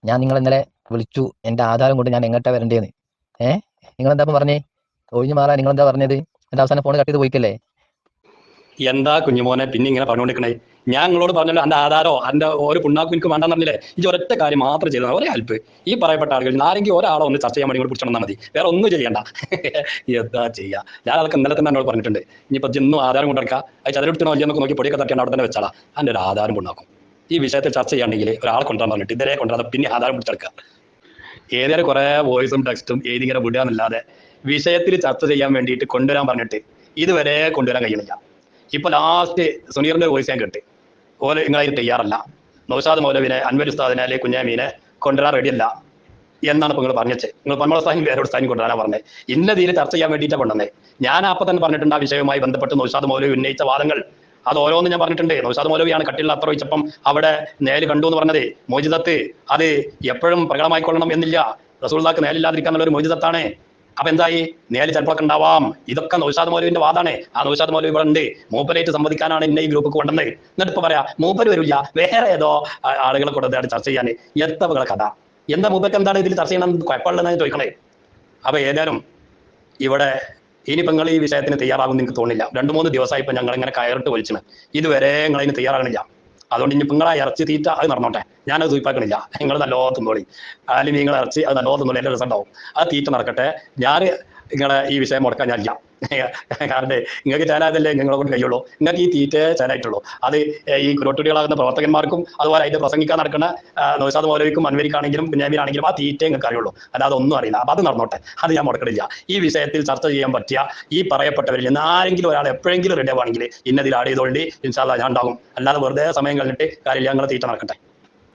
ഞാൻ നിങ്ങൾ ഇന്നലെ വിളിച്ചു, എൻ്റെ ആധാരം കൊണ്ട് ഞാൻ എങ്ങോട്ടാ വരണ്ടേന്ന്. നിങ്ങളെന്താ പറഞ്ഞേ? ഒഴിഞ്ഞു മാറാൻ നിങ്ങളെന്താ പറഞ്ഞത്? എൻ്റെ അവസാനം ഫോൺ കട്ട് ചെയ്ത് പോയിക്കല്ലേ. എന്താ കുഞ്ഞുമോനെ പിന്നെ ഇങ്ങനെ പറഞ്ഞുകൊണ്ടിരിക്കണേ? ഞാൻ നിങ്ങളോട് പറഞ്ഞല്ലോ എൻ്റെ ആധാരോ എൻ്റെ ഒരു പുണ്ണാക്കും എനിക്ക് വേണ്ടെന്ന് പറഞ്ഞില്ലേ? ഈ ഒരൊറ്റ കാര്യം മാത്രം ചെയ്താൽ ഒരേ ഹെൽപ്പ്. ഈ പറയപ്പെട്ട ആളുകൾ ആരെങ്കിലും ഒരാളോ ഒന്ന് ചർച്ച ചെയ്യാൻ വേണ്ടി കൂടി പിടിച്ചോണ്ടാൽ മതി, വേറെ ഒന്നും ചെയ്യണ്ട. എന്താ ചെയ്യുക? ഞാൻ ആൾക്ക് ഇന്നലെ തന്നെ എന്നോട് പറഞ്ഞിട്ടുണ്ട്, ഇനിയിപ്പോൾ ഇന്നും ആധാരം കൊണ്ടെടുക്കുക, അത് ചതിരെടുത്തണോ ഇല്ലെന്നൊക്കെ നോക്കി പൊടിയൊക്കെ തട്ടിയാണ് അവിടെ തന്നെ വെച്ചാളാ, എൻ്റെ ഒരു ആധാരം കൊണ്ടാക്കും. ഈ വിഷയത്തിൽ ചർച്ച ചെയ്യാണെങ്കിൽ ഒരാളെ കൊണ്ടുവരാൻ പറഞ്ഞിട്ട് ഇതേ കൊണ്ടുവരാതെ പിന്നെ ആധാരം പിടിച്ചെടുക്കുക. ഏതായാലും കുറേ വോയിസും ടെക്സ്റ്റും എഴുതി ഇങ്ങനെ വിടുക എന്നല്ലാതെ വിഷയത്തിൽ ചർച്ച ചെയ്യാൻ വേണ്ടിയിട്ട് കൊണ്ടുവരാൻ പറഞ്ഞിട്ട് ഇതുവരെ കൊണ്ടുവരാൻ കഴിയണില്ല. ഇപ്പൊ ലാസ്റ്റ് സുനീറിന്റെ വോയിസ് ഞാൻ കേട്ട്, ഓരോ നിങ്ങളതിന് തയ്യാറല്ല, നൗഷാദ് മൗലവിനെ, അൻവർ ഉസ്താദിനെ അല്ലെങ്കിൽ കുഞ്ഞാമീനെ കൊണ്ടുവരാൻ റെഡിയല്ല എന്നാണ് ഇപ്പൊ നിങ്ങൾ പറഞ്ഞത്. നിങ്ങൾ പന്മള സ്ഥാനം വേറൊരു സ്ഥാനം കൊണ്ടുവരാനാണ് പറഞ്ഞത്. ഇന്ന തീരെ ചർച്ച ചെയ്യാൻ വേണ്ടിയിട്ടാണ് കൊണ്ടുവന്നത്. ഞാൻ അപ്പം തന്നെ പറഞ്ഞിട്ടുണ്ട് ആ വിഷയവുമായി ബന്ധപ്പെട്ട് നൗഷാദ് മൗലവി ഉന്നയിച്ച വാദങ്ങൾ അത് ഓരോന്നും ഞാൻ പറഞ്ഞിട്ടുണ്ട്. നൗഷാദ് മൗലവിയാണ് കട്ടിലിൽ അത്ര വെച്ചപ്പം അവിടെ നേര് കണ്ടു എന്ന് പറഞ്ഞത്. മോചിതത്ത് അത് എപ്പോഴും പ്രകടമായിക്കൊള്ളണം എന്നില്ല, റസൂലുള്ളാഹിക്ക് നേരില്ലാതിരിക്കാന്നുള്ള ഒരു മോചിതത്താണ്. അപ്പൊ എന്തായി? നേര് ചിലപ്പോഴൊക്കെ ഉണ്ടാവാം. ഇതൊക്കെ നൗഷാദ് മൗലവിന്റെ വാദമാണ്. ആ നൗഷാദ് മൗലവി ഇവിടെ ഉണ്ട്, മൂപ്പരായിട്ട് സംവദിക്കാനാണ് എന്നെ ഈ ഗ്രൂപ്പ് കൊണ്ടുവന്നത്. എന്നിട്ട് ഇപ്പൊ പറയാ മൂപ്പര് വരില്ല, വേറെ ഏതോ ആളുകളെ കൊണ്ടുവന്നിട്ട് ചർച്ച ചെയ്യാൻ. എത്ര കഥ? എന്താ മൂപ്പർക്ക് എന്താണ് ഇതിൽ ചർച്ച ചെയ്യണം കുഴപ്പമുള്ളതെന്ന് ചോദിക്കണേ. അപ്പൊ ഏതായാലും ഇവിടെ ഇനിയിപ്പോൾ നിങ്ങൾ ഈ വിഷയത്തിന് തയ്യാറാകുമെന്ന് എനിക്ക് തോന്നില്ല. 2-3 ദിവസമായി ഇപ്പൊ ഞങ്ങൾ ഇങ്ങനെ കയറിട്ട് വലിച്ചിന്, ഇതുവരെ നിങ്ങൾ അതിന് തയ്യാറാകണില്ല. അതുകൊണ്ട് ഇനി നിങ്ങളെ ഇറച്ചി തീറ്റ അത് നടന്നോട്ടെ, ഞാനത് സൂപ്പാക്കണില്ല. നിങ്ങൾ നല്ലോ തിന്നോളി, അല്ലെങ്കിൽ നിങ്ങൾ ഇറച്ചി അത് നല്ലോ തിന്നോളി, എൻ്റെ രസം ഉണ്ടാവും. അത് തീറ്റ നടക്കട്ടെ. ഞാൻ നിങ്ങളെ ഈ വിഷയം മുടക്കാൻ ഞാനില്ല. കാരണം നിങ്ങൾക്ക് ചേലായതല്ലേ നിങ്ങളെ കൊണ്ട് കഴിയുള്ളൂ. നിങ്ങൾക്ക് ഈ തീറ്റ ചേലായിട്ടുള്ളൂ. അത് ഈ കുരോട്ടുടികളാകുന്ന പ്രവർത്തകന്മാർക്കും അതുപോലെ അതിന്റെ പ്രസംഗിക്കാൻ നടക്കുന്ന നൗഷാദ് മൗലവിക്കും അൻവരിക്കാണെങ്കിലും കുഞ്ഞാമിനാണെങ്കിലും ആ തീറ്റ നിങ്ങൾക്ക് അറിയുള്ളൂ, അല്ലാതെ ഒന്നും അറിയില്ല. അപ്പൊ അത് നടന്നോട്ടെ, അത് ഞാൻ മുടക്കണില്ല. ഈ വിഷയത്തിൽ ചർച്ച ചെയ്യാൻ പറ്റിയ ഈ പറയപ്പെട്ടവരിൽ നിന്ന് ആരെങ്കിലും ഒരാൾ എപ്പോഴെങ്കിലും റെഡി ആവുകയാണെങ്കിൽ ഇന്നതിൽ ആഡ് ചെയ്തോണ്ടി ഇൻഷാ അല്ലാഹ് ഞാൻ ഉണ്ടാകും. അല്ലാതെ വെറുതെ സമയം കഴിഞ്ഞിട്ട് കാര്യമില്ല, ഞങ്ങളെ തീറ്റ നടക്കട്ടെ.